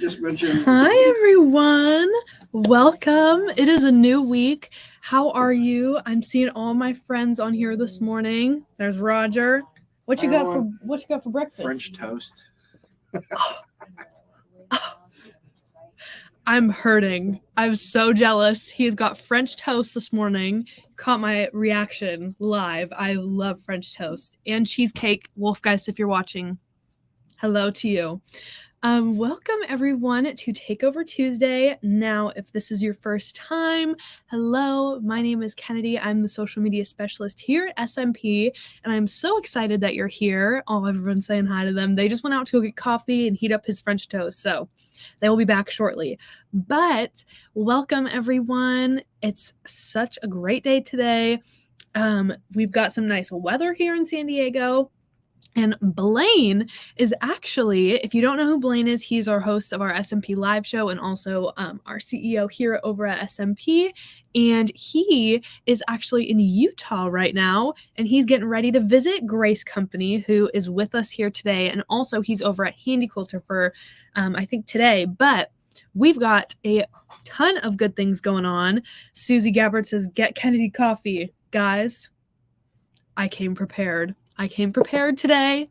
Just mention. Hi, everyone. Welcome. It is a new week. How are you? I'm seeing all my friends on here this morning. There's Roger. What you got for breakfast? French toast. I'm hurting. I'm so jealous. He's got French toast this morning. Caught my reaction live. I love French toast and cheesecake. Wolfgeist, if you're watching, hello to you. Welcome everyone to Takeover Tuesday. Now, if this is your first time, hello, my name is Kennedy. I'm the social media specialist here at SMP, and I'm so excited that you're here. Oh, everyone's saying hi to them. They just went out to go get coffee and heat up his French toast, so they will be back shortly. But welcome everyone. It's such a great day today. We've got some nice weather here in San Diego. And Blaine is actually, if you don't know who Blaine is, he's our host of our SMP live show and also our CEO here over at SMP. And he is actually in Utah right now, and he's getting ready to visit Grace Company, who is with us here today. And also he's over at Handy Quilter for, I think today, but we've got a ton of good things going on. Susie Gabbard says, get Kennedy coffee. Guys, I came prepared. Today.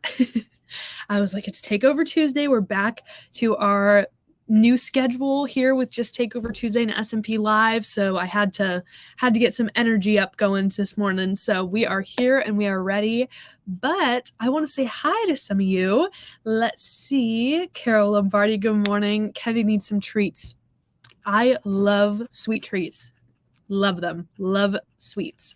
I was like, it's Takeover Tuesday. We're back to our new schedule here with just Takeover Tuesday and SMP Live. So I had to get some energy up going this morning. So we are here and we are ready. But I want to say hi to some of you. Let's see. Carol Lombardi, good morning. Kennedy needs some treats. I love sweet treats. Love them. Love sweets.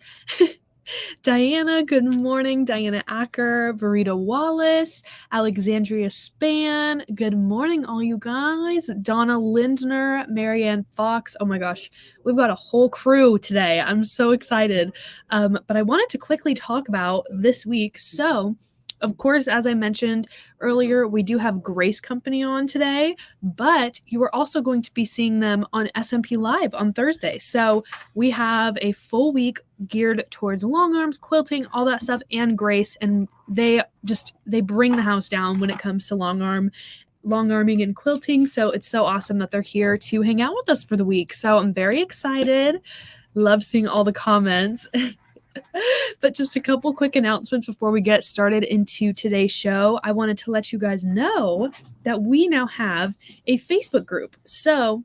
Diana, good morning. Diana Acker, Burrito Wallace, Alexandria Span, good morning, all you guys. Donna Lindner, Marianne Fox. Oh my gosh, we've got a whole crew today. I'm so excited. But I wanted to quickly talk about this week. So, of course, as I mentioned earlier, we do have Grace Company on today, but you are also going to be seeing them on SMP Live on Thursday. So we have a full week geared towards long arms, quilting, all that stuff, and Grace, and they bring the house down when it comes to long arm. long arming and quilting. So it's so awesome that they're here to hang out with us for the week. So I'm very excited. Love seeing all the comments. But just a couple quick announcements before we get started into today's show. I wanted to let you guys know that we now have a Facebook group. So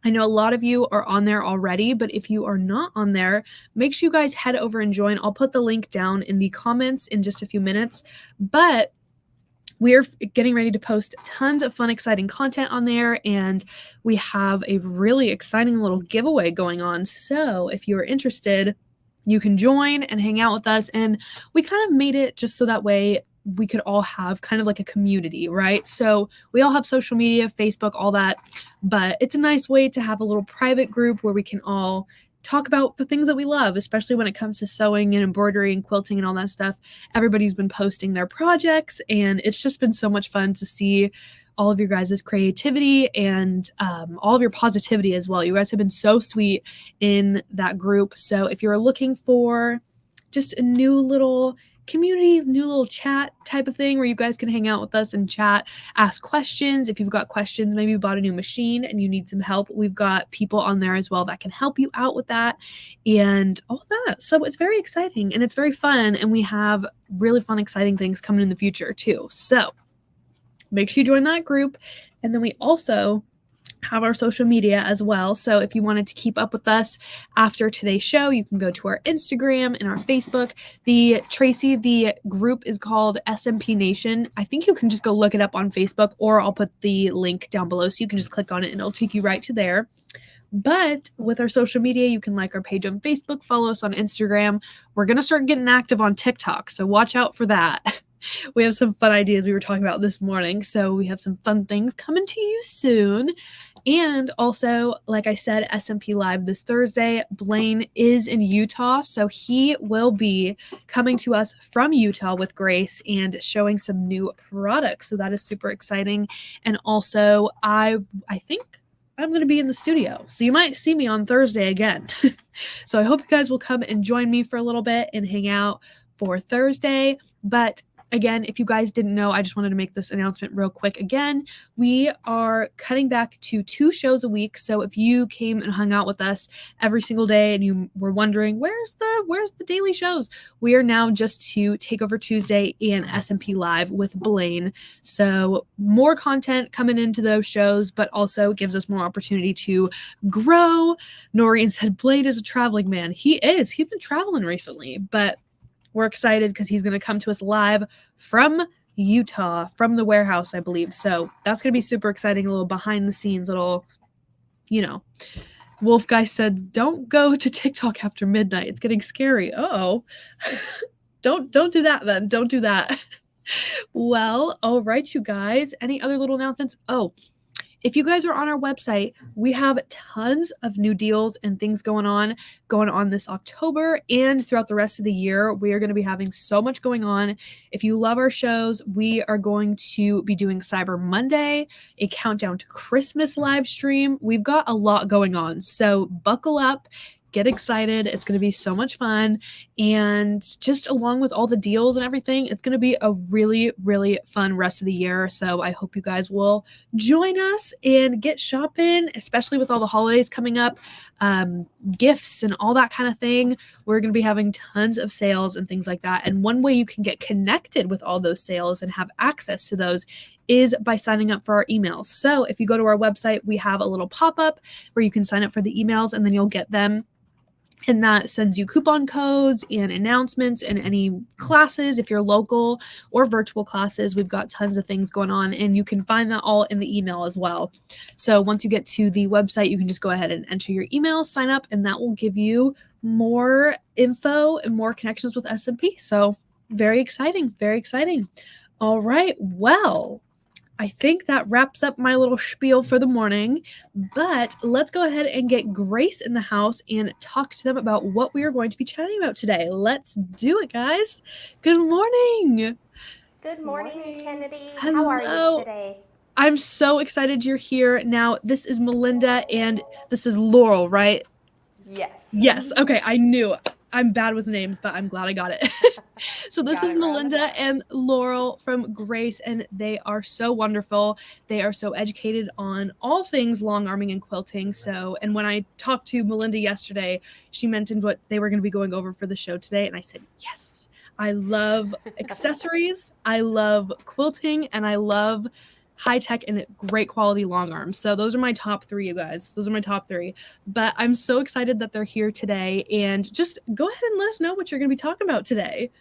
I know a lot of you are on there already, but if you are not on there, make sure you guys head over and join. I'll put the link down in the comments in just a few minutes. But we're getting ready to post tons of fun, exciting content on there, and we have a really exciting little giveaway going on. So if you're interested, you can join and hang out with us. And we kind of made it just so that way we could all have kind of like a community, right? So we all have social media, Facebook, all that, but it's a nice way to have a little private group where we can all talk about the things that we love, especially when it comes to sewing and embroidery and quilting and all that stuff. Everybody's been posting their projects, and it's just been so much fun to see all of your guys' creativity and all of your positivity as well. You guys have been so sweet in that group. So if you're looking for just a new little community, new little chat type of thing where you guys can hang out with us and chat, ask questions. If you've got questions, maybe you bought a new machine and you need some help, we've got people on there as well that can help you out with that and all that. So it's very exciting and it's very fun, and we have really fun, exciting things coming in the future too. So make sure you join that group. And then we also have our social media as well. So if you wanted to keep up with us after today's show, you can go to our Instagram and our Facebook. The group is called SMP Nation. I think you can just go look it up on Facebook, or I'll put the link down below so you can just click on it and it'll take you right to there. But with our social media, you can like our page on Facebook, follow us on Instagram. We're going to start getting active on TikTok, so watch out for that. We have some fun ideas we were talking about this morning, so we have some fun things coming to you soon. And also, like I said, SMP Live this Thursday. Blaine is in Utah, so he will be coming to us from Utah with Grace and showing some new products. So that is super exciting. And also, I think I'm going to be in the studio, so you might see me on Thursday again. So I hope you guys will come and join me for a little bit and hang out for Thursday. But again, if you guys didn't know, I just wanted to make this announcement real quick. Again, we are cutting back to 2 shows a week. So if you came and hung out with us every single day and you were wondering, where's the daily shows? We are now just to Takeover Tuesday and SMP Live with Blaine. So more content coming into those shows, but also gives us more opportunity to grow. Noreen said Blaine is a traveling man. He is. He's been traveling recently, but we're excited because he's going to come to us live from Utah, from the warehouse, I believe. So that's going to be super exciting, a little behind the scenes, little, Wolf Guy said, don't go to TikTok after midnight. It's getting scary. Uh-oh. Don't do that then. Don't do that. Well, all right, you guys. Any other little announcements? Oh, if you guys are on our website, we have tons of new deals and things going on this October and throughout the rest of the year. We are going to be having so much going on. If you love our shows, we are going to be doing Cyber Monday, a countdown to Christmas live stream. We've got a lot going on, so buckle up. Get excited. It's going to be so much fun. And just along with all the deals and everything, it's going to be a really, really fun rest of the year. So I hope you guys will join us and get shopping, especially with all the holidays coming up, gifts and all that kind of thing. We're going to be having tons of sales and things like that. And one way you can get connected with all those sales and have access to those is by signing up for our emails. So if you go to our website, we have a little pop-up where you can sign up for the emails and then you'll get them. And that sends you coupon codes and announcements and any classes if you're local or virtual classes. We've got tons of things going on, and you can find that all in the email as well. So once you get to the website, you can just go ahead and enter your email, sign up, and that will give you more info and more connections with SMP. So very exciting, very exciting. All right, well, I think that wraps up my little spiel for the morning, but let's go ahead and get Grace in the house and talk to them about what we are going to be chatting about today. Let's do it, guys. Good morning. Good morning, Kennedy. Hello. How are you today? I'm so excited you're here. Now, this is Melinda and this is Laurel, right? Yes. Yes. Okay, I knew. I'm bad with names, but I'm glad I got it. So this Got is it right on the Melinda dot. and Laurel from Grace, and they are so wonderful. They are so educated on all things long arming and quilting. So, and when I talked to Melinda yesterday, she mentioned what they were going to be going over for the show today, and I said, yes, I love accessories, I love quilting, and I love high tech and great quality long arms. So those are my top three, you guys. Those are my top three. But I'm so excited that they're here today. And just go ahead and let us know what you're going to be talking about today.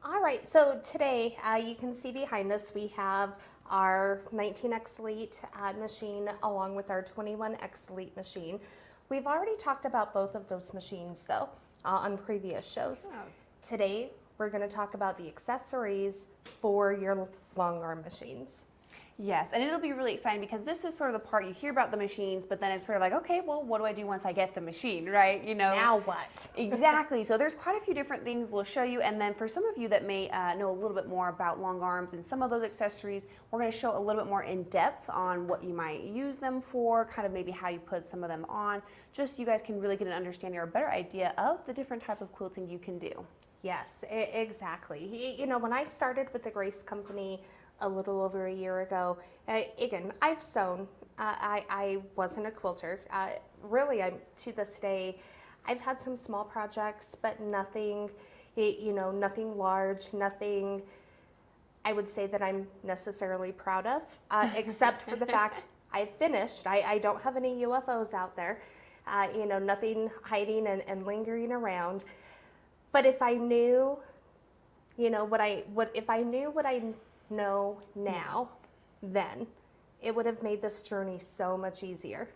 All right, so today you can see behind us we have our 19X Elite machine along with our 21X Elite machine. We've already talked about both of those machines though on previous shows. Oh. Today we're going to talk about the accessories for your long arm machines. Yes, and it'll be really exciting because this is sort of the part you hear about the machines, but then it's sort of like, okay, well, what do I do once I get the machine, right? You know. Now what? Exactly. So there's quite a few different things we'll show you, and then for some of you that may know a little bit more about long arms and some of those accessories, we're going to show a little bit more in depth on what you might use them for, kind of maybe how you put some of them on, just so you guys can really get an understanding or a better idea of the different type of quilting you can do. Yes, exactly. You know, when I started with the Grace Company a little over a year ago, again, I've sewn. I wasn't a quilter. Really, to this day, I've had some small projects, but nothing, nothing large, nothing I would say that I'm necessarily proud of, except for the fact I finished. I don't have any UFOs out there, nothing hiding and lingering around. But if I knew, if I knew what I know now, then it would have made this journey so much easier.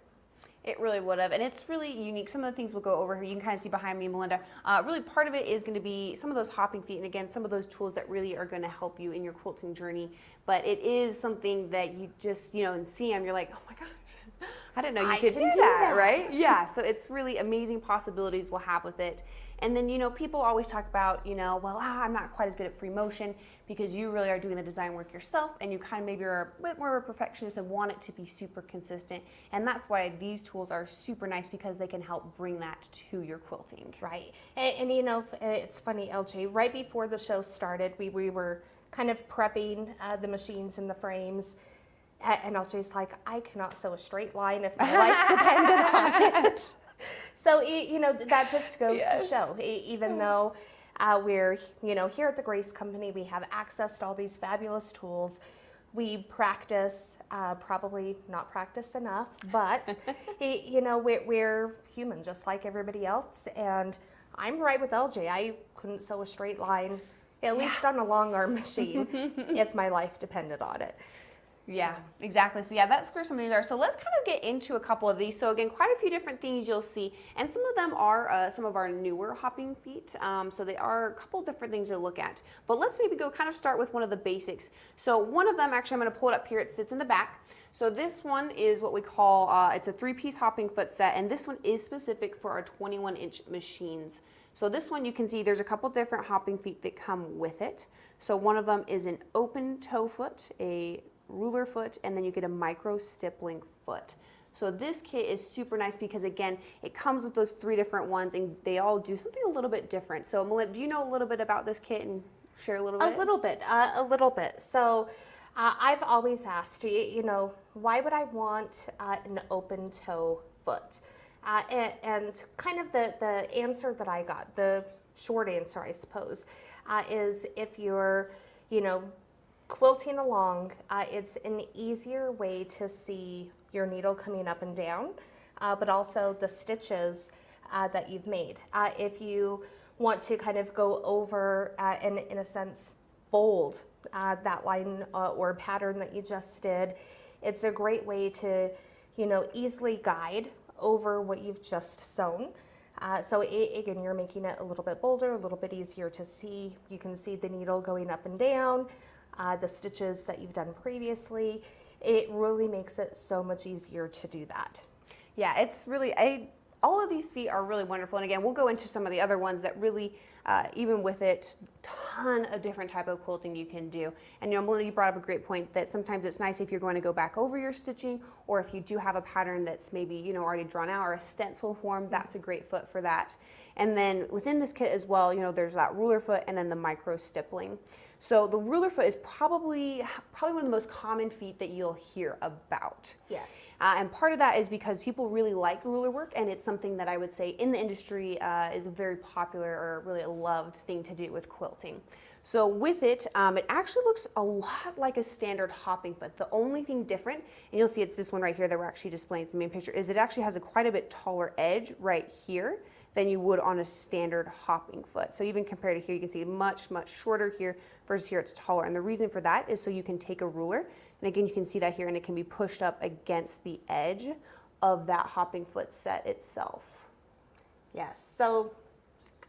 It really would have, and it's really unique. Some of the things we'll go over here, you can kind of see behind me, Melinda. Really part of it is going to be some of those hopping feet, and again, some of those tools that really are going to help you in your quilting journey. But it is something that you just, and see them, you're like, oh my gosh, I didn't know you could do that, right? Yeah, so it's really amazing possibilities we'll have with it. And then, people always talk about, well, I'm not quite as good at free motion because you really are doing the design work yourself and you kind of maybe are a bit more of a perfectionist and want it to be super consistent. And that's why these tools are super nice because they can help bring that to your quilting. Right. And it's funny, LJ, right before the show started, we were kind of prepping the machines and the frames. And LJ's like, I cannot sew a straight line if my life depended on it. So, that just goes to show, even though we're, here at the Grace Company, we have access to all these fabulous tools. We practice, probably not practice enough, but, we're human just like everybody else. And I'm right with LJ. I couldn't sew a straight line, at least on a long arm machine, if my life depended on it. Yeah, exactly. So yeah, that's where some of these are. So let's kind of get into a couple of these. So again, quite a few different things you'll see, and some of them are some of our newer hopping feet. So they are a couple different things to look at. But let's maybe go kind of start with one of the basics. So one of them, actually, I'm going to pull it up here. It sits in the back. So this one is what we call, it's a 3-piece hopping foot set, and this one is specific for our 21-inch machines. So this one you can see there's a couple different hopping feet that come with it. So one of them is an open toe foot, a ruler foot, and then you get a micro stippling foot. So this kit is super nice because again, it comes with those 3 different ones and they all do something a little bit different. So Melinda, do you know a little bit about this kit and share a little bit? A little bit. So I've always asked, why would I want an open toe foot? And kind of the answer that I got, the short answer, I suppose, is if you're, quilting along, it's an easier way to see your needle coming up and down, but also the stitches that you've made. If you want to kind of go over and, in a sense, bold that line or pattern that you just did, it's a great way to, easily guide over what you've just sewn. So again, you're making it a little bit bolder, a little bit easier to see. You can see the needle going up and down. The stitches that you've done previously, it really makes it so much easier to do that. Yeah, it's really, all of these feet are really wonderful. And again, we'll go into some of the other ones that really, even with it, ton of different type of quilting you can do. And Melinda, you brought up a great point that sometimes it's nice if you're going to go back over your stitching, or if you do have a pattern that's maybe, already drawn out or a stencil form, that's a great foot for that. And then within this kit as well, there's that ruler foot and then the micro stippling. So the ruler foot is probably one of the most common feet that you'll hear about. Yes. And part of that is because people really like ruler work, and it's something that I would say in the industry is a very popular or really a loved thing to do with quilting. So with it, it actually looks a lot like a standard hopping foot. The only thing different, and you'll see it's this one right here that we're actually displaying in the main picture, is it actually has a quite a bit taller edge right here than you would on a standard hopping foot. So even compared to here, you can see much, much shorter here versus here it's taller. And the reason for that is so you can take a ruler, and again, you can see that here, and it can be pushed up against the edge of that hopping foot set itself. Yes. So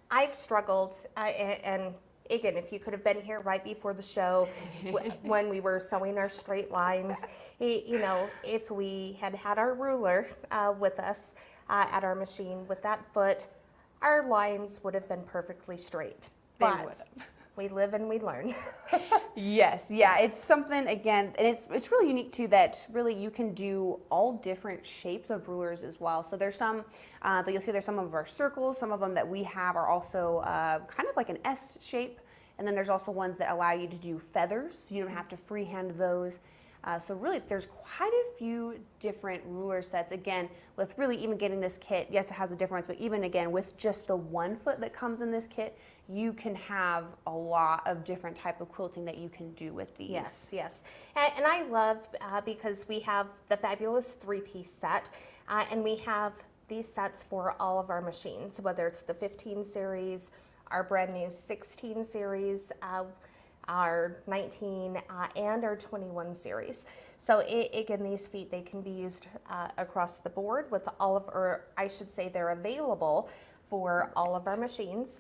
I've struggled, and again, if you could have been here right before the show when we were sewing our straight lines, if we had had our ruler with us at our machine with that foot, our lines would have been perfectly straight. But we live and we learn. Yes, yeah, it's something, again, and it's really unique too that really you can do all different shapes of rulers as well. So there's some that you'll see there's some of our circles, some of them that we have are also kind of like an S shape, and then there's also ones that allow you to do feathers, so you don't have to freehand those. So really, there's quite a few different ruler sets. Again, with really even getting this kit, yes, it has the different ones, but even again, with just the one foot that comes in this kit, you can have a lot of different type of quilting that you can do with these. Yes, yes. And I love, because we have the fabulous 3-piece set, and we have these sets for all of our machines, whether it's the 15 series, our brand new 16 series, our 19 and our 21 series. So again, these feet, they can be used across the board with all of, or I should say they're available for all of our machines.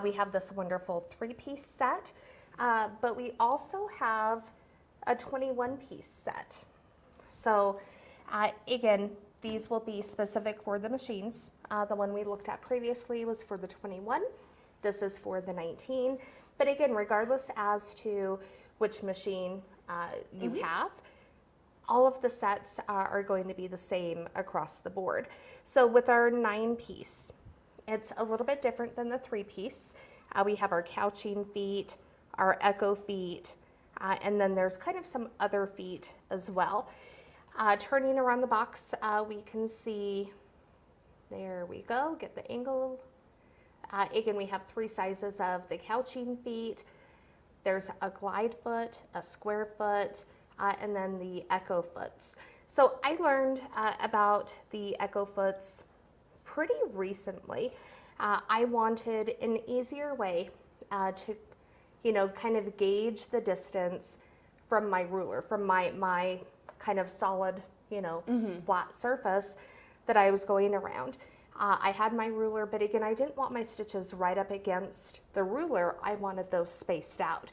We have this wonderful 3-piece set, but we also have a 21-piece set. So again, these will be specific for the machines. The one we looked at previously was for the 21. This is for the 19. But again, regardless as to which machine you have, all of the sets are going to be the same across the board. So with our 9-piece, it's a little bit different than the 3-piece. We have our couching feet, our echo feet, and then there's kind of some other feet as well. Turning around the box, we can see, there we go, get the angle. Again, we have 3 sizes of the couching feet. There's a glide foot, a square foot, and then the echo foots. So I learned about the echo foots pretty recently. I wanted an easier way to, kind of gauge the distance from my ruler, from my kind of solid, flat surface that I was going around. I had my ruler, but again, I didn't want my stitches right up against the ruler. I wanted those spaced out.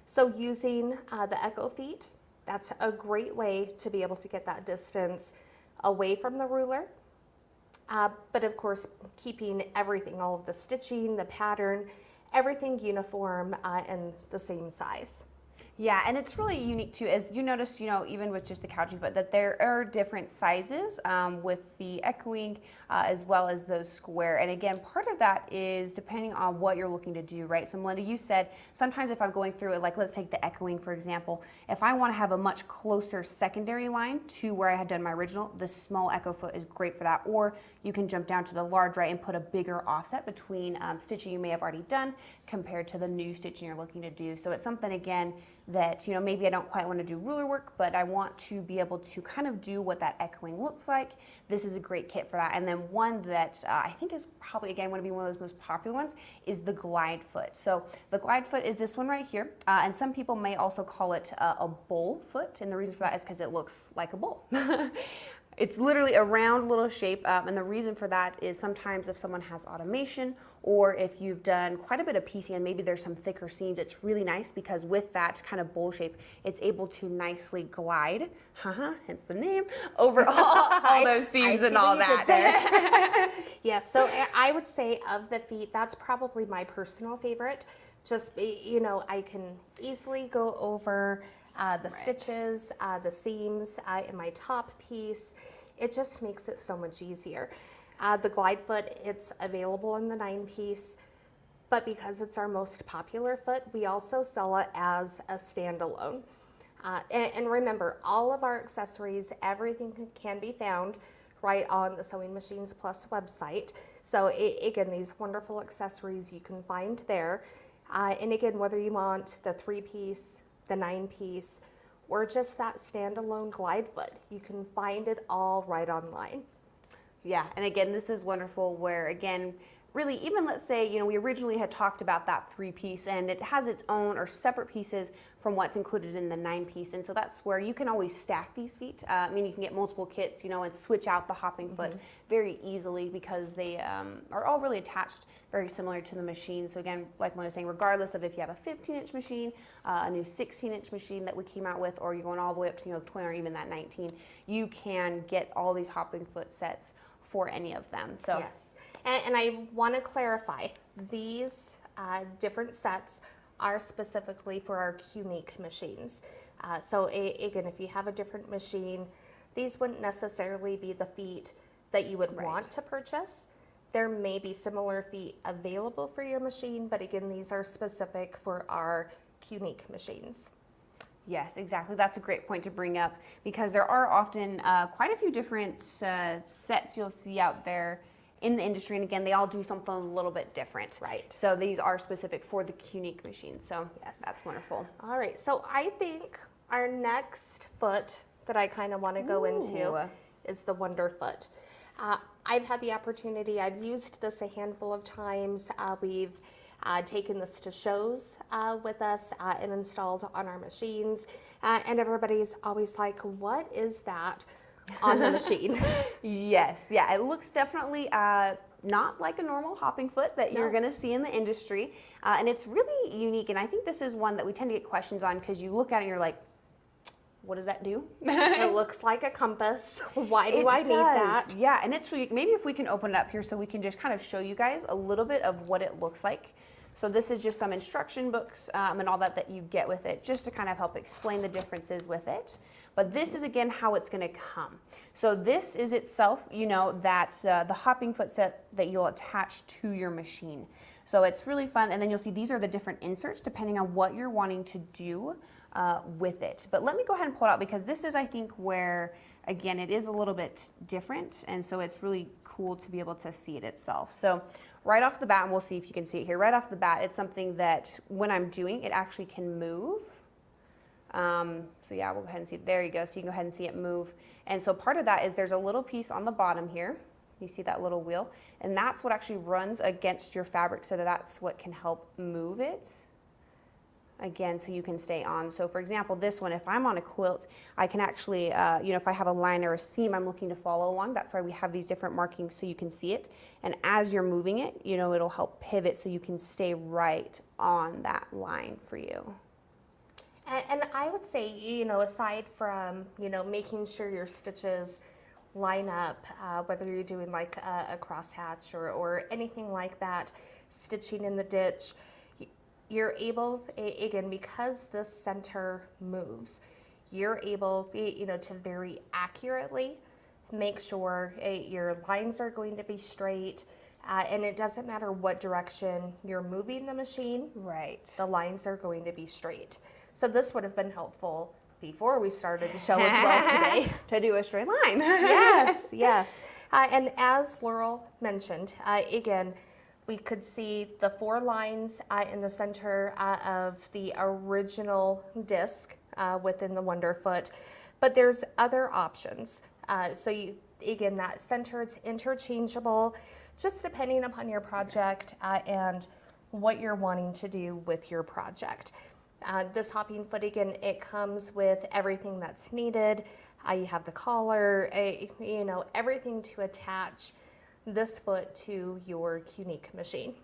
So using the echo feet, that's a great way to be able to get that distance away from the ruler. But of course, keeping everything, all of the stitching, the pattern, everything uniform and the same size. Yeah, and it's really unique too, as you noticed, even with just the couching foot, that there are different sizes with the echoing as well as those square. And again, part of that is depending on what you're looking to do, right? So Melinda, you said sometimes if I'm going through it, like let's take the echoing, for example, if I want to have a much closer secondary line to where I had done my original, the small echo foot is great for that. Or you can jump down to the large, right, and put a bigger offset between stitching you may have already done compared to the new stitching you're looking to do. So it's something, again, that, maybe I don't quite want to do ruler work, but I want to be able to kind of do what that echoing looks like. This is a great kit for that. And then one that I think is probably, again, going to be one of those most popular ones is the glide foot. So the glide foot is this one right here. And some people may also call it a bowl foot. And the reason for that is because it looks like a bowl. It's literally a round little shape, and the reason for that is sometimes if someone has automation or if you've done quite a bit of piecing and maybe there's some thicker seams, it's really nice because with that kind of bowl shape, it's able to nicely glide, hence the name, over all those seams and all that. Yes, so I would say of the feet, that's probably my personal favorite just I can easily go over the stitches, the seams in my top piece. It just makes it so much easier. The glide foot, it's available in the 9-piece, but because it's our most popular foot, we also sell it as a standalone. And remember, all of our accessories, everything can be found right on the Sewing Machines Plus website. So again, these wonderful accessories you can find there. And again, whether you want the 3-piece, the 9-piece, or just that standalone glide foot, you can find it all right online. Yeah, and again, this is wonderful where, again, really, even let's say, we originally had talked about that 3-piece and it has its own or separate pieces from what's included in the 9-piece. And so that's where you can always stack these feet. You can get multiple kits, and switch out the hopping foot very easily because they are all really attached very similar to the machine. So again, like I was saying, regardless of if you have a 15-inch machine, a new 16-inch machine that we came out with, or you're going all the way up to 20 or even that 19, you can get all these hopping foot sets for any of them. So yes, and I want to clarify, these different sets are specifically for our QUILTIng machines. So again, if you have a different machine, these wouldn't necessarily be the feet that you would want to purchase. There may be similar feet available for your machine, but again, these are specific for our QUILTIng machines. Yes, exactly. That's a great point to bring up because there are often quite a few different sets you'll see out there in the industry. And again, they all do something a little bit different. Right. So these are specific for the QUILTIng machine. So yes, that's wonderful. All right. So I think our next foot that I kind of want to go into is the Wonder Foot. I've had the opportunity, I've used this a handful of times. We've taken this to shows with us and installed on our machines. And everybody's always like, what is that on the machine? Yes, yeah, it looks definitely not like a normal hopping foot that you're going to see in the industry. And it's really unique. And I think this is one that we tend to get questions on because you look at it and you're like, what does that do? It looks like a compass. Why do I need that? Yeah, and it's really, maybe if we can open it up here so we can just kind of show you guys a little bit of what it looks like. So this is just some instruction books and all that you get with it, just to kind of help explain the differences with it. But this is, again, how it's going to come. So this is itself, the hopping foot set that you'll attach to your machine. So it's really fun. And then you'll see these are the different inserts depending on what you're wanting to do with it. But let me go ahead and pull it out because this is, I think, where, again, it is a little bit different. And so it's really cool to be able to see it itself. So right off the bat, and we'll see if you can see it here, right off the bat, it's something that when I'm doing, it actually can move. So yeah, we'll go ahead and see, there you go. So you can go ahead and see it move. And so part of that is there's a little piece on the bottom here. You see that little wheel, and that's what actually runs against your fabric. So that's what can help move it. Again, so you can stay on. So for example, this one, if I'm on a quilt, I can actually, if I have a line or a seam I'm looking to follow along, that's why we have these different markings so you can see it. And as you're moving it, it'll help pivot so you can stay right on that line for you. And I would say, aside from, making sure your stitches line up, whether you're doing like a crosshatch or anything like that, stitching in the ditch, you're able, again, because this center moves, you're able, to very accurately make sure your lines are going to be straight, and it doesn't matter what direction you're moving the machine, right? The lines are going to be straight. So this would have been helpful before we started the show as well today. To do a straight line. Yes, yes. And as Laurel mentioned, again, we could see the 4 lines in the center of the original disc within the Wonder Foot, but there's other options. Again, that center, it's interchangeable, just depending upon your project and what you're wanting to do with your project. This hopping foot, again, it comes with everything that's needed. You have the collar, everything to attach this foot to your QUILTIng machine.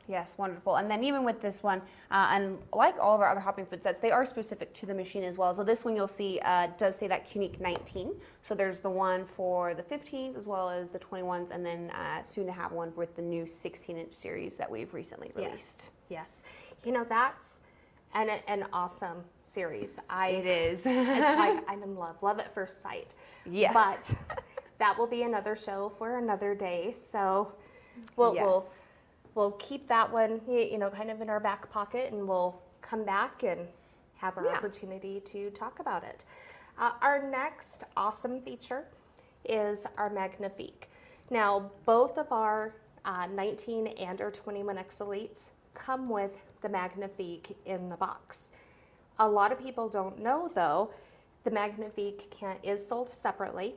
Yes, wonderful. And then even with this one, and like all of our other hopping foot sets, they are specific to the machine as well. So this one you'll see does say that QUILTING 19. So there's the one for the 15s as well as the 21s, and then soon to have one with the new 16-inch series that we've recently released. Yes. You know, that's an awesome series. It is. It's like I'm in love at first sight. Yeah. But that will be another show for another day. So we'll keep that one, you know, kind of in our back pocket, and we'll come back and have our opportunity to talk about it. Our next awesome feature is our Magnifique. Now, both of our 19 and our 21X Elites come with the Magnifique in the box. A lot of people don't know, though, the Magnifique is sold separately.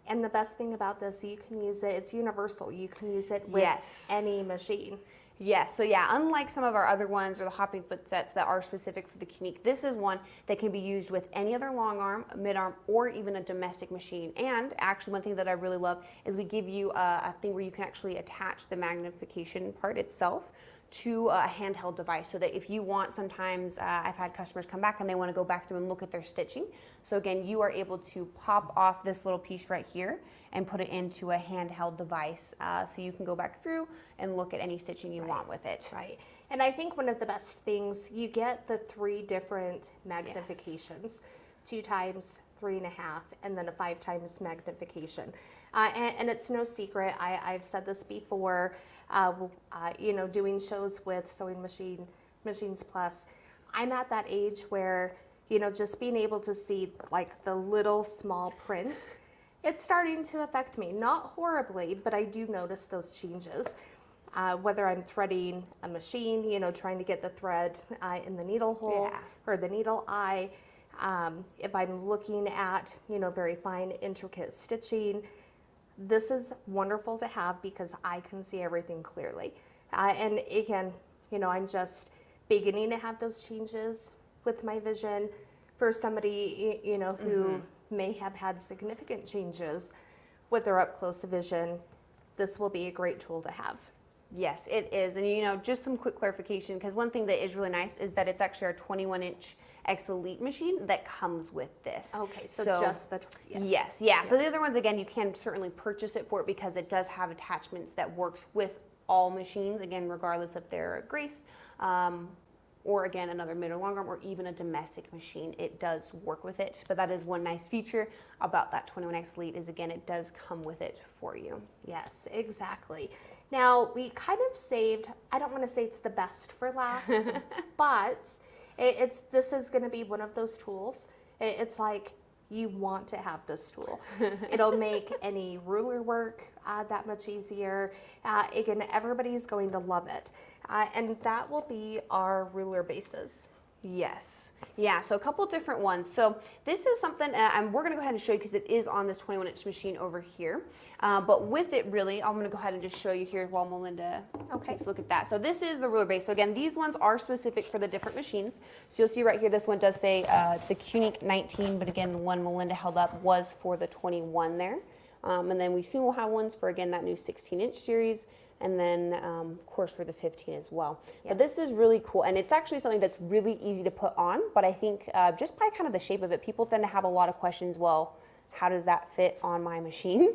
And the best thing about this, you can use it, it's universal. You can use it with any machine. Yes, so yeah, unlike some of our other ones or the hopping foot sets that are specific for the QUILTING, this is one that can be used with any other long arm, mid arm, or even a domestic machine. And actually one thing that I really love is we give you a thing where you can actually attach the magnification part itself to a handheld device, so that if you want, sometimes I've had customers come back and they want to go back through and look at their stitching. So again, you are able to pop off this little piece right here and put it into a handheld device, so you can go back through and look at any stitching you want with it. Right. And I think one of the best things, you get the 3 different magnifications, 2 times, 3.5, and then a 5 times magnification. And it's no secret, I've said this before, you know, doing shows with Sewing Machines Plus, I'm at that age where, you know, just being able to see like the little small print, it's starting to affect me. Not horribly, but I do notice those changes. Whether I'm threading a machine, you know, trying to get the thread in the needle hole or the needle eye, if I'm looking at, you know, very fine, intricate stitching, this is wonderful to have because I can see everything clearly. And again, you know, I'm just beginning to have those changes with my vision. For somebody, you know, who may have had significant changes with their up close vision, this will be a great tool to have. Yes, it is. And you know, just some quick clarification, because one thing that is really nice is that it's actually our 21-inch X Elite machine that comes with this. Okay, so just the, yes. Yeah. So the other ones, again, you can certainly purchase it for it because it does have attachments that works with all machines, again, regardless if they're a Grace, or again, another mid or long arm, or even a domestic machine, it does work with it. But that is one nice feature about that 21X Elite is, again, it does come with it for you. Yes, exactly. Now, we kind of saved, I don't want to say it's the best for last, but this is going to be one of those tools. It's like you want to have this tool. It'll make any ruler work that much easier. Again, everybody's going to love it. And that will be our ruler bases. Yes. Yeah, so a couple different ones. So this is something, and we're going to go ahead and show you because it is on this 21-inch machine over here. But with it, really, I'm going to go ahead and just show you here while Melinda takes a look at that. So this is the ruler base. So again, these ones are specific for the different machines. So you'll see right here, this one does say the QUILTING 19, but again, the one Melinda held up was for the 21 there. And then we soon will have ones for, again, that new 16-inch series. And then, of course, for the 15 as well. Yes. But this is really cool, and it's actually something that's really easy to put on, but I think just by kind of the shape of it, people tend to have a lot of questions, well, how does that fit on my machine?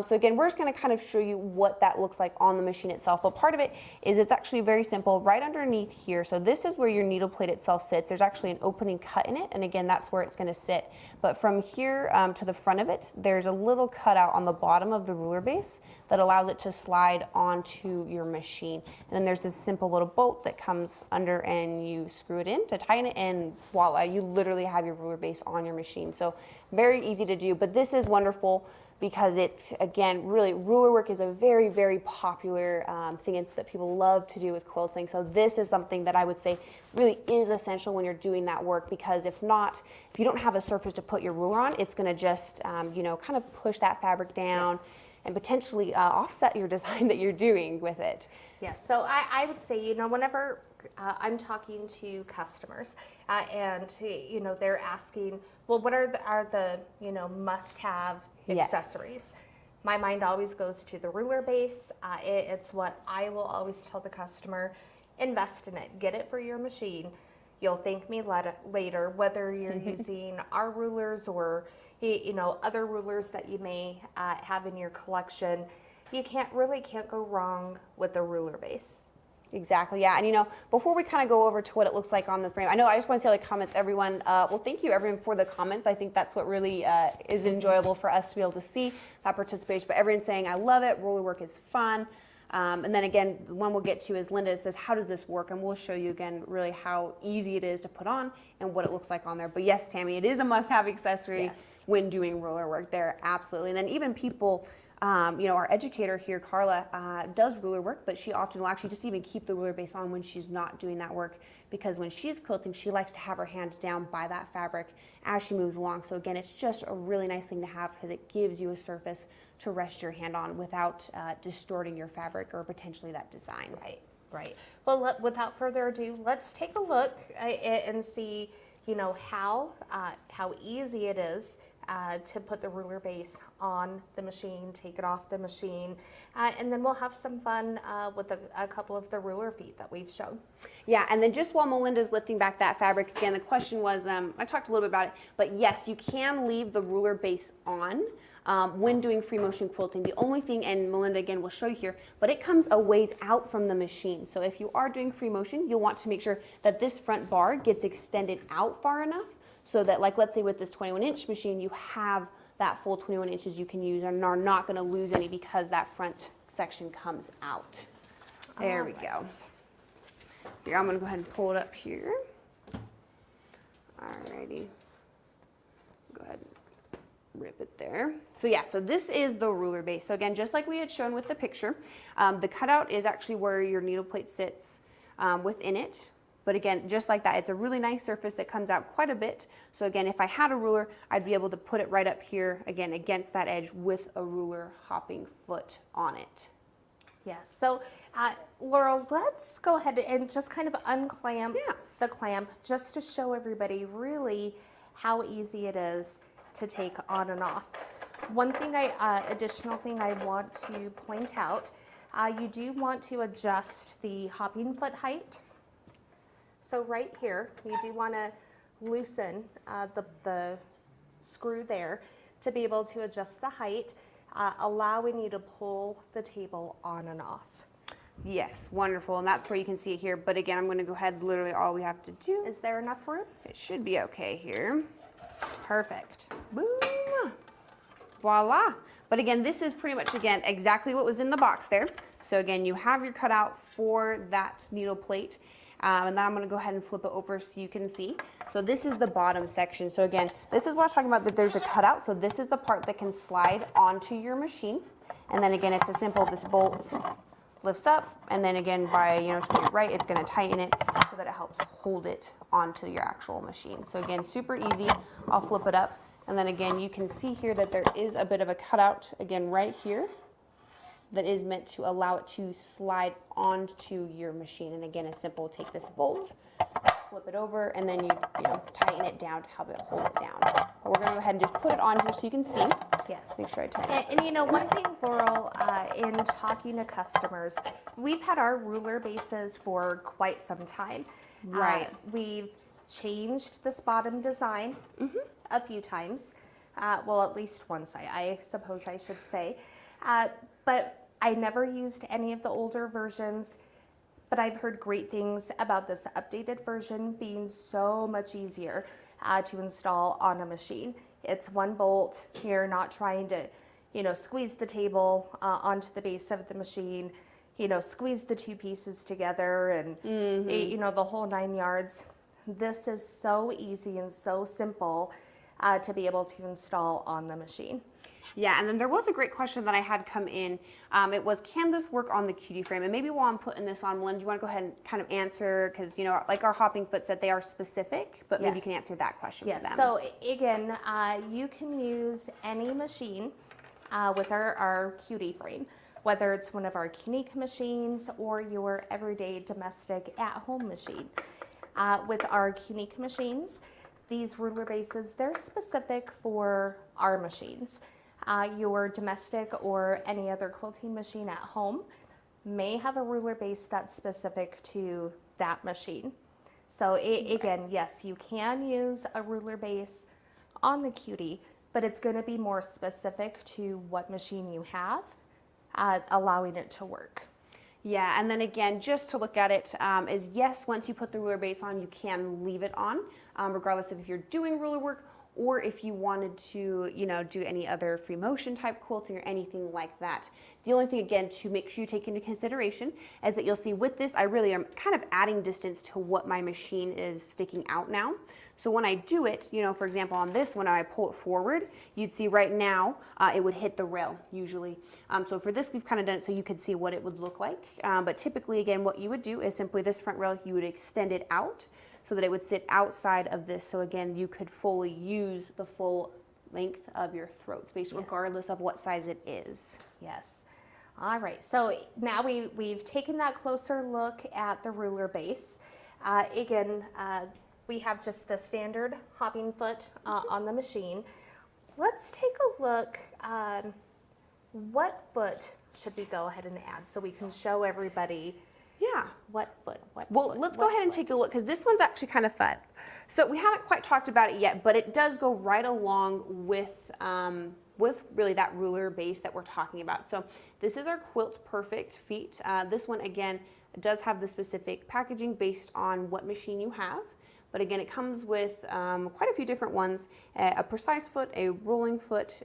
So again, we're just gonna kind of show you what that looks like on the machine itself, but part of it is it's actually very simple. Right underneath here, so this is where your needle plate itself sits. There's actually an opening cut in it, and again, that's where it's gonna sit. But from here to the front of it, there's a little cutout on the bottom of the ruler base that allows it to slide onto your machine. And then there's this simple little bolt that comes under and you screw it in to tighten it, and voila, you literally have your ruler base on your machine. So very easy to do, but this is wonderful because it, again, really, ruler work is a very, very popular thing that people love to do with quilting. So this is something that I would say really is essential when you're doing that work, because if not, if you don't have a surface to put your ruler on, it's gonna just, you know, kind of push that fabric down and potentially offset your design that you're doing with it. Yes, so I would say, you know, whenever I'm talking to customers and, you know, they're asking, well, what are the you know, must-have accessories? my mind always goes to the ruler base. It's what I will always tell the customer, invest in it, get it for your machine. You'll thank me later, whether you're using our rulers or other rulers that you may have in your collection. You can't go wrong with the ruler base. Exactly, yeah. And before we kind of go over to what it looks like on the frame, I just want to say comments, everyone. Well, thank you everyone for the comments. I think that's what really is enjoyable for us to be able to see that participation. But everyone's saying, I love it, ruler work is fun. And then again, the one we'll get to is Linda says, how does this work? And we'll show you again really how easy it is to put on and what it looks like on there. But yes, Tammy, it is a must-have accessory when doing ruler work there, absolutely. And then even people, our educator here, Carla, does ruler work, but she often will actually just even keep the ruler base on when she's not doing that work, because when she's quilting, she likes to have her hand down by that fabric as she moves along. So again, it's just a really nice thing to have because it gives you a surface to rest your hand on without distorting your fabric or potentially that design. Right. Well, without further ado, let's take a look and see, how easy it is to put the ruler base on the machine, take it off the machine, and then we'll have some fun with a couple of the ruler feet that we've shown. Yeah, and then just while Melinda's lifting back that fabric, again, the question was, I talked a little bit about it, but yes, you can leave the ruler base on when doing free motion quilting. The only thing, and Melinda again will show you here, but it comes a ways out from the machine. So if you are doing free motion, you'll want to make sure that this front bar gets extended out far enough so that, like, let's say with this 21-inch machine, you have that full 21 inches you can use and are not going to lose any because that front section comes out. There we go. Here, I'm going to go ahead and pull it up here. Alrighty. Go ahead and rip it there. So yeah, so this is the ruler base. So again, just like we had shown with the picture, the cutout is actually where your needle plate sits within it. But again, just like that, it's a really nice surface that comes out quite a bit. So again, if I had a ruler, I'd be able to put it right up here, again, against that edge with a ruler hopping foot on it. Yes, so Laurel, let's go ahead and just kind of unclamp the clamp just to show everybody really how easy it is to take on and off. One thing additional thing I want to point out, you do want to adjust the hopping foot height. So right here, you do want to loosen the screw there to be able to adjust the height, allowing you to pull the table on and off. Yes, wonderful, and that's where you can see it here. But again, I'm going to go ahead, literally all we have to do. Is there enough room? It should be okay here. Perfect. Boom. Voila. But again, this is pretty much, again, exactly what was in the box there. So again, you have your cutout for that needle plate. And then I'm going to go ahead and flip it over so you can see. So this is the bottom section. So again, this is what I was talking about, that there's a cutout. So this is the part that can slide onto your machine. And then again, it's a simple, this bolt lifts up. And then again, by, turning it right, it's going to tighten it so that it helps hold it onto your actual machine. So again, super easy. I'll flip it up. And then again, you can see here that there is a bit of a cutout, again, right here, that is meant to allow it to slide onto your machine. And again, it's simple. Take this bolt, flip it over, and then you tighten it down to help it hold it down. But we're going to go ahead and just put it on here so you can see. Yes. Make sure I tighten it. And one thing, Laurel, in talking to customers, we've had our ruler bases for quite some time. Right. We've changed this bottom design a few times. Well, at least once, I suppose I should say. But I never used any of the older versions, but I've heard great things about this updated version being so much easier to install on a machine. It's one bolt. You're not trying to, squeeze the table onto the base of the machine, squeeze the two pieces together and, the whole 9 yards. This is so easy and so simple to be able to install on the machine. Yeah, and then there was a great question that I had come in. It was, can this work on the cutie frame? And maybe while I'm putting this on, Melinda, do you want to go ahead and kind of answer? Because, like our hopping foot said, they are specific, but maybe you can answer that question for them. Yes, so again, you can use any machine with our cutie frame, whether it's one of our unique machines or your everyday domestic at-home machine. With our unique machines, these ruler bases, they're specific for our machines. your domestic or any other quilting machine at home may have a ruler base that's specific to that machine. So again, yes, you can use a ruler base on the Cutie, but it's going to be more specific to what machine you have, allowing it to work. Yeah, and then again, just to look at it, is yes, once you put the ruler base on, you can leave it on, regardless of if you're doing ruler work or if you wanted to, you know, do any other free motion type quilting or anything like that. The only thing, again, to make sure you take into consideration is that you'll see with this, I really am kind of adding distance to what my machine is sticking out now. So when I do it, you know, for example, on this, when I pull it forward, you'd see right now, it would hit the rail usually. So for this, we've kind of done it so you could see what it would look like. But typically, again, what you would do is simply this front rail, you would extend it out so that it would sit outside of this. So again, you could fully use the full length of your throat space, regardless of what size it is. Yes. All right, so now we've taken that closer look at the ruler base. Again, we have just the standard hopping foot on the machine. Let's take a look. What foot should we go ahead and add so we can show everybody Yeah. what foot? Well, let's go ahead and take a look because this one's actually kind of fun. So we haven't quite talked about it yet, but it does go right along with really that ruler base that we're talking about. So this is our Quilt Perfect feet. This one, again, does have the specific packaging based on what machine you have. But again, it comes with quite a few different ones, a precise foot, a rolling foot,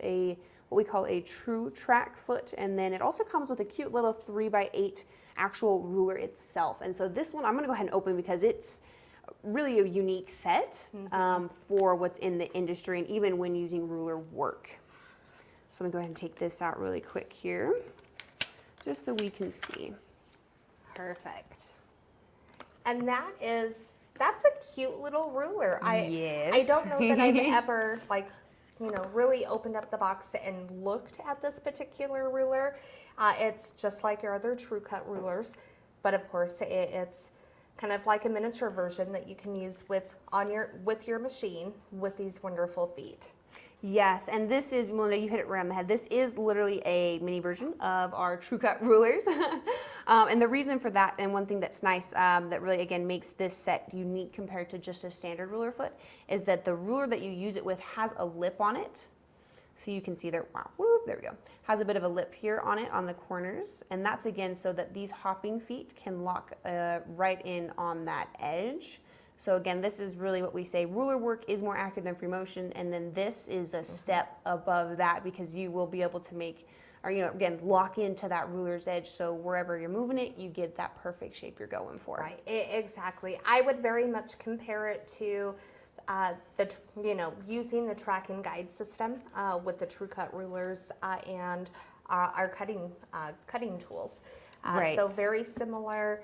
what we call a true track foot, and then it also comes with a cute little 3x8 actual ruler itself. And so this one, I'm gonna go ahead and open because it's really a unique set for what's in the industry and even when using ruler work. So I'm gonna go ahead and take this out really quick here, just so we can see. Perfect. And that's a cute little ruler. Yes. I don't know that I've ever really opened up the box and looked at this particular ruler. It's just like your other True Cut rulers, but of course it's kind of like a miniature version that you can use with your machine with these wonderful feet. Yes, and this is, Melinda, you hit it right on the head. This is literally a mini version of our True Cut rulers. And the reason for that, and one thing that's nice that really, again, makes this set unique compared to just a standard ruler foot, is that the ruler that you use it with has a lip on it. So you can see there, wow, whoop, there we go. Has a bit of a lip here on it on the corners. And that's, again, so that these hopping feet can lock right in on that edge. So again, this is really what we say, ruler work is more accurate than free motion, and then this is a step above that because you will be able to make, or again, lock into that ruler's edge, so wherever you're moving it, you get that perfect shape you're going for. Right, exactly. I would very much compare it to using the track and guide system with the True Cut rulers and our cutting tools. Right. So very similar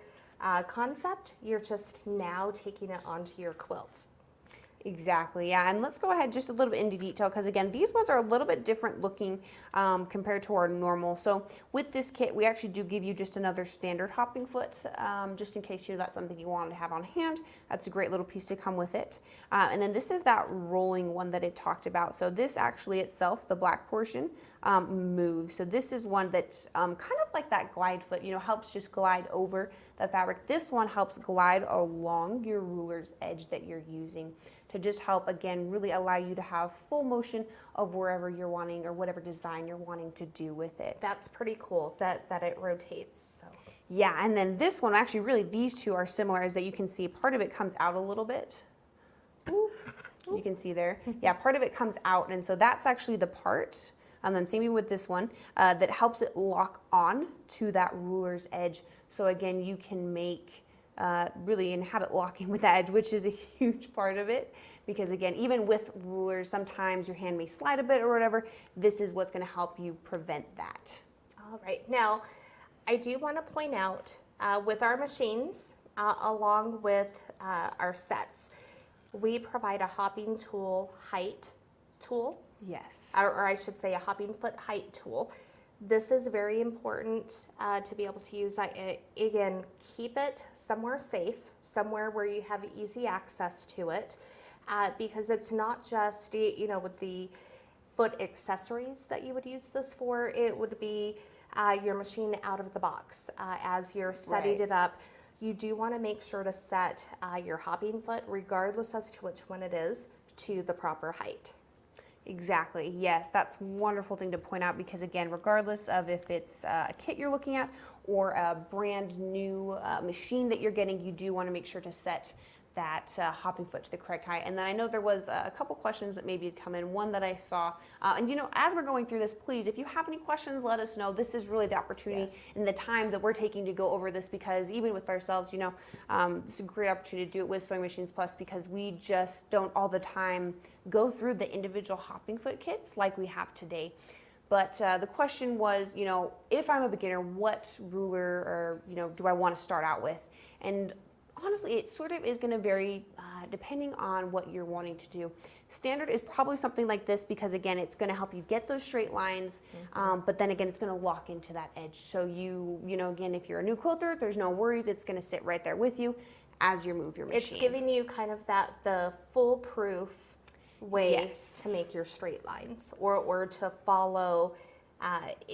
concept, you're just now taking it onto your quilt. Exactly, yeah, and let's go ahead just a little bit into detail because again, these ones are a little bit different looking compared to our normal. So with this kit, we actually do give you just another standard hopping foot, just in case that's something you wanted to have on hand. That's a great little piece to come with it. And then this is that rolling one that it talked about. So this actually itself, the black portion, moves. So this is one that's kind of like that glide foot, helps just glide over the fabric. This one helps glide along your ruler's edge that you're using to just help, again, really allow you to have full motion of wherever you're wanting or whatever design you're wanting to do with it. That's pretty cool that it rotates. So. Yeah, and then this one, actually really these two are similar as that you can see part of it comes out a little bit. Ooh, you can see there. Yeah, part of it comes out, and so that's actually the part, and then same with this one, that helps it lock on to that ruler's edge. So again, you can make really and have it locking with the edge, which is a huge part of it. Because again, even with rulers, sometimes your hand may slide a bit or whatever. This is what's going to help you prevent that. All right. Now, I do want to point out with our machines, along with our sets, we provide a hopping tool height tool. Yes. Or I should say a hopping foot height tool. This is very important to be able to use. Again, keep it somewhere safe, somewhere where you have easy access to it, because it's not just, with the foot accessories that you would use this for, it would be your machine out of the box. As you're setting it up, you do want to make sure to set your hopping foot, regardless as to which one it is, to the proper height. Exactly. Yes, that's a wonderful thing to point out because, again, regardless of if it's a kit you're looking at or a brand new machine that you're getting, you do want to make sure to set that hopping foot to the correct height. And then I know there was a couple questions that maybe had come in, one that I saw. And you know, as we're going through this, please, if you have any questions, let us know. This is really the opportunity and the time that we're taking to go over this, because even with ourselves, you know, it's a great opportunity to do it with Sewing Machines Plus, because we just don't all the time go through the individual hopping foot kits like we have today. But the question was, you know, if I'm a beginner, what ruler or, you know, do I want to start out with? And honestly, it sort of is going to vary depending on what you're wanting to do. Standard is probably something like this because, again, it's going to help you get those straight lines, but then again, it's going to lock into that edge. So you know, again, if you're a new quilter, there's no worries. It's going to sit right there with you as you move your machine. It's giving you kind of the foolproof way to make your straight lines, or to follow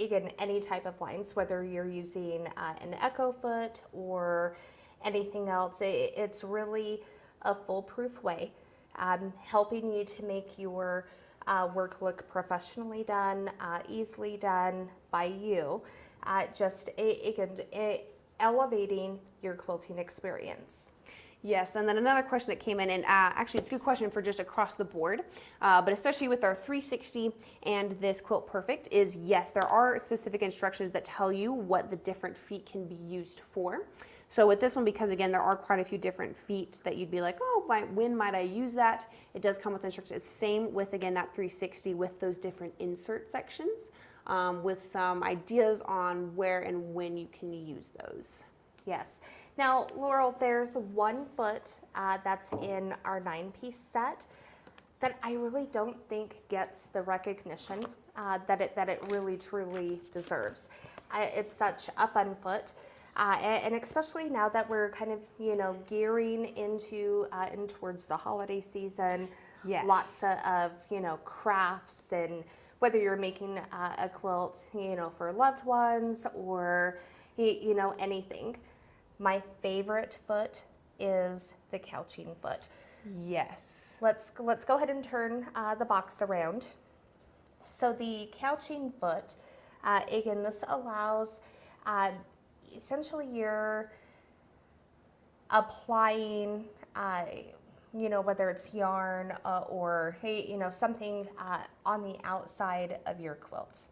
again, any type of lines, whether you're using an echo foot or anything else. It's really a foolproof way, helping you to make your work look professionally done, easily done by you, just elevating your quilting experience. Yes, and then another question that came in, and actually it's a good question for just across the board, but especially with our 360 and this Quilt Perfect, is yes, there are specific instructions that tell you what the different feet can be used for. So with this one, because again, there are quite a few different feet that you'd be like, oh, when might I use that? It does come with instructions. Same with, again, that 360 with those different insert sections, with some ideas on where and when you can use those. Yes. Now, Laurel, there's one foot that's in our 9-piece set that I really don't think gets the recognition that it really truly deserves. It's such a fun foot. And especially now that we're kind of, you know, gearing into in towards the holiday season, lots of, you know, crafts, and whether you're making a quilt, you know, for loved ones or, you know, anything. My favorite foot is the couching foot. Yes. Let's go ahead and turn the box around. So the couching foot, again, this allows essentially you're applying, you know, whether it's yarn or, you know, something on the outside of your quilt.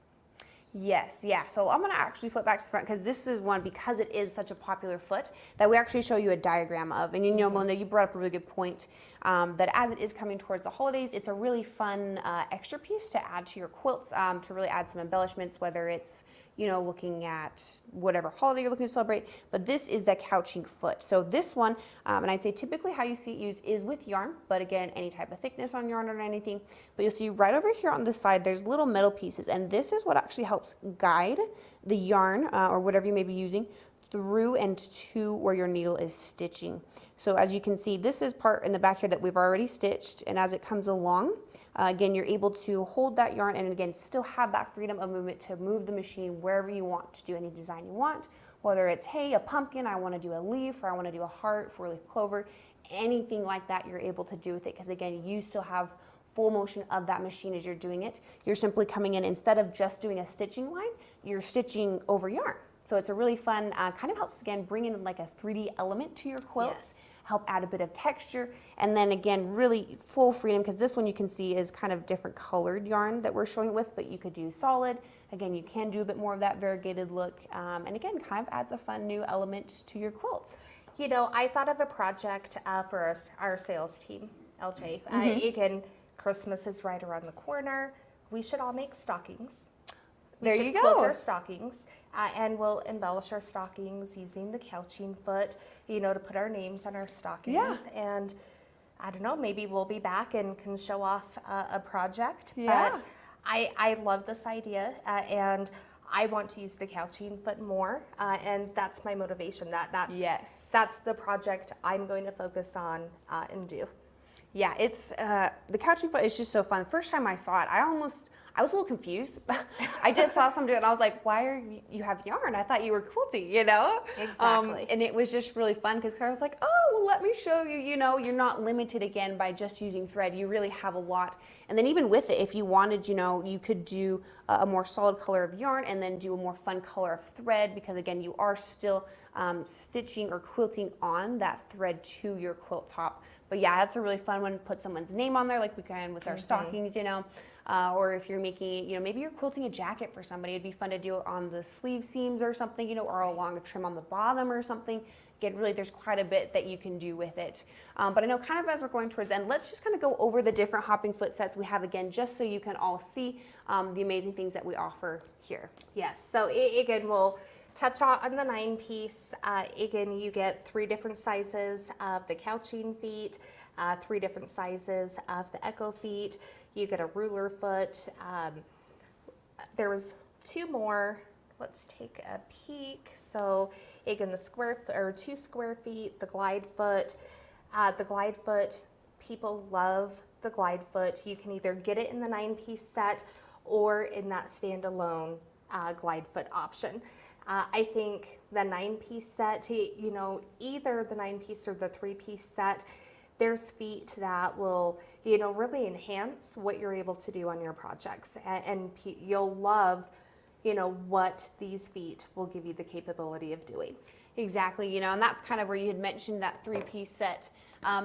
Yes, yeah. So I'm going to actually flip back to the front because this is one, because it is such a popular foot, that we actually show you a diagram of. And you know, Melinda, you brought up a really good point that as it is coming towards the holidays, it's a really fun extra piece to add to your quilts, to really add some embellishments, whether it's, you know, looking at whatever holiday you're looking to celebrate. But this is the couching foot. So this one, and I'd say typically how you see it used is with yarn, but again, any type of thickness on yarn or anything. But you'll see right over here on the side, there's little metal pieces, and this is what actually helps guide the yarn or whatever you may be using through and to where your needle is stitching. So as you can see, this is part in the back here that we've already stitched, and as it comes along, again, you're able to hold that yarn and again, still have that freedom of movement to move the machine wherever you want, to do any design you want, whether it's, hey, a pumpkin, I want to do a leaf, or I want to do a heart, 4-leaf clover, anything like that you're able to do with it, because again, you still have full motion of that machine as you're doing it. You're simply coming in, instead of just doing a stitching line, you're stitching over yarn. So it's a really fun, kind of helps, again, bring in like a 3D element to your quilts. Help add a bit of texture, and then again, really full freedom, because this one you can see is kind of different colored yarn that we're showing with, but you could do solid. Again, you can do a bit more of that variegated look, and again, kind of adds a fun new element to your quilt. You know, I thought of a project for our sales team, LJ. Again, Christmas is right around the corner. We should all make stockings. We should quilt our stockings, and we'll embellish our stockings using the couching foot, you know, to put our names on our stockings. And I don't know, maybe we'll be back and can show off a project. But I love this idea, and I want to use the couching foot more, and that's my motivation. That's the project I'm going to focus on and do. Yeah, it's the couching foot is just so fun. The first time I saw it, I was a little confused. I just saw some do it and I was like, why are you have yarn? I thought you were quilting, you know? Exactly. And it was just really fun because Cara was like, oh, well, let me show you, you know, you're not limited again by just using thread. You really have a lot. And then even with it, if you wanted, you know, you could do a more solid color of yarn and then do a more fun color of thread, because again, you are still stitching or quilting on that thread to your quilt top. But yeah, that's a really fun one. Put someone's name on there like we can with our stockings, you know. Or if you're making, you know, maybe you're quilting a jacket for somebody, it'd be fun to do it on the sleeve seams or something, you know, or along a trim on the bottom or something. Again, really, there's quite a bit that you can do with it. But I know kind of as we're going towards the end, let's just kind of go over the different hopping foot sets we have again, just so you can all see the amazing things that we offer here. Yes, so again, we'll touch on the 9-piece. Again, you get 3 different sizes of the couching feet, 3 different sizes of the echo feet. You get a ruler foot. There was 2 more. Let's take a peek. So again, the square or 2 square feet, the glide foot. The glide foot, people love the glide foot. You can either get it in the 9-piece set or in that standalone glide foot option. I think the 9-piece set, you know, either the 9-piece or the 3-piece set, there's feet that will, you know, really enhance what you're able to do on your projects. And you'll love, you know, what these feet will give you the capability of doing. Exactly, you know, and that's kind of where you had mentioned that 3-piece set.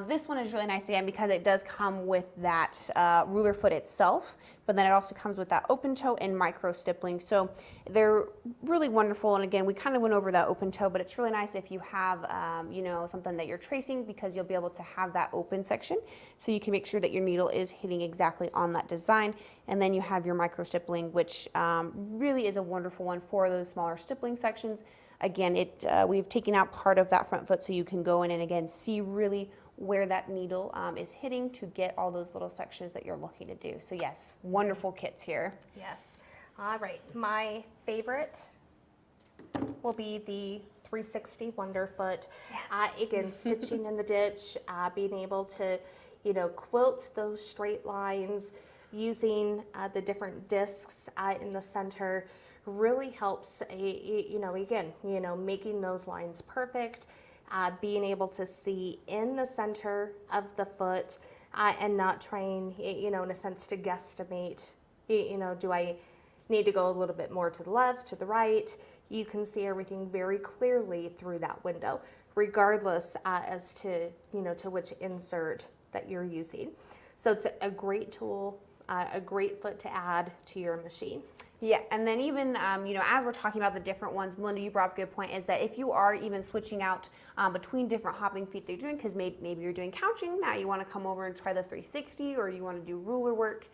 This one is really nice again because it does come with that ruler foot itself, but then it also comes with that open toe and micro stippling. So they're really wonderful. And again, we kind of went over that open toe, but it's really nice if you have, you know, something that you're tracing, because you'll be able to have that open section. So you can make sure that your needle is hitting exactly on that design. And then you have your micro stippling, which really is a wonderful one for those smaller stippling sections. Again, we've taken out part of that front foot so you can go in and again see really where that needle is hitting to get all those little sections that you're looking to do. So yes, wonderful kits here. Yes. All right. My favorite will be the 360 Wonderfoot. Again, stitching in the ditch, being able to, you know, quilt those straight lines, using the different discs in the center really helps, you know, again, you know, making those lines perfect, being able to see in the center of the foot and not trying, you know, in a sense to guesstimate, you know, do I need to go a little bit more to the left, to the right? You can see everything very clearly through that window, regardless as to, you know, to which insert that you're using. So it's a great tool, a great foot to add to your machine. Yeah, and then even, you know, as we're talking about the different ones, Melinda, you brought up a good point, is that if you are even switching out between different hopping feet that you're doing, because maybe you're doing couching, now you want to come over and try the 360, or you want to do ruler work,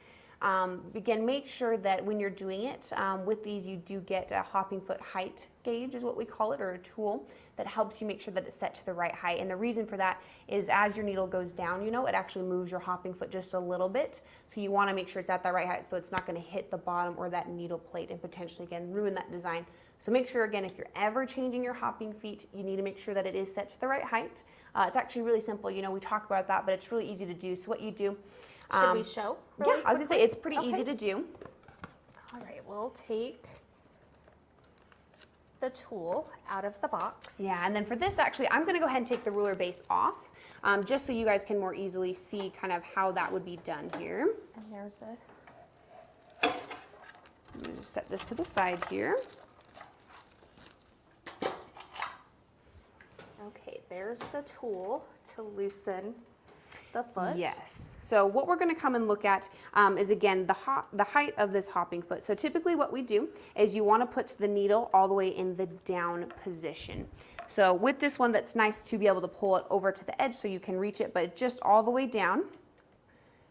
again, make sure that when you're doing it, with these you do get a hopping foot height gauge is what we call it, or a tool that helps you make sure that it's set to the right height. And the reason for that is as your needle goes down, you know, it actually moves your hopping foot just a little bit. So you want to make sure it's at that right height so it's not going to hit the bottom or that needle plate and potentially, again, ruin that design. So make sure, again, if you're ever changing your hopping feet, you need to make sure that it is set to the right height. It's actually really simple. You know, we talk about that, but it's really easy to do. So what you do... Should we show? Really yeah, I was going to say, it's pretty easy to do. All right, we'll take the tool out of the box. Yeah, and then for this, actually, I'm going to go ahead and take the ruler base off, just so you guys can more easily see kind of how that would be done here. And there's a... I'm going to set this to the side here. Okay, there's the tool to loosen the foot. Yes. So what we're going to come and look at is, again, the height of this hopping foot. So typically what we do is you want to put the needle all the way in the down position. So with this one, that's nice to be able to pull it over to the edge so you can reach it, but just all the way down.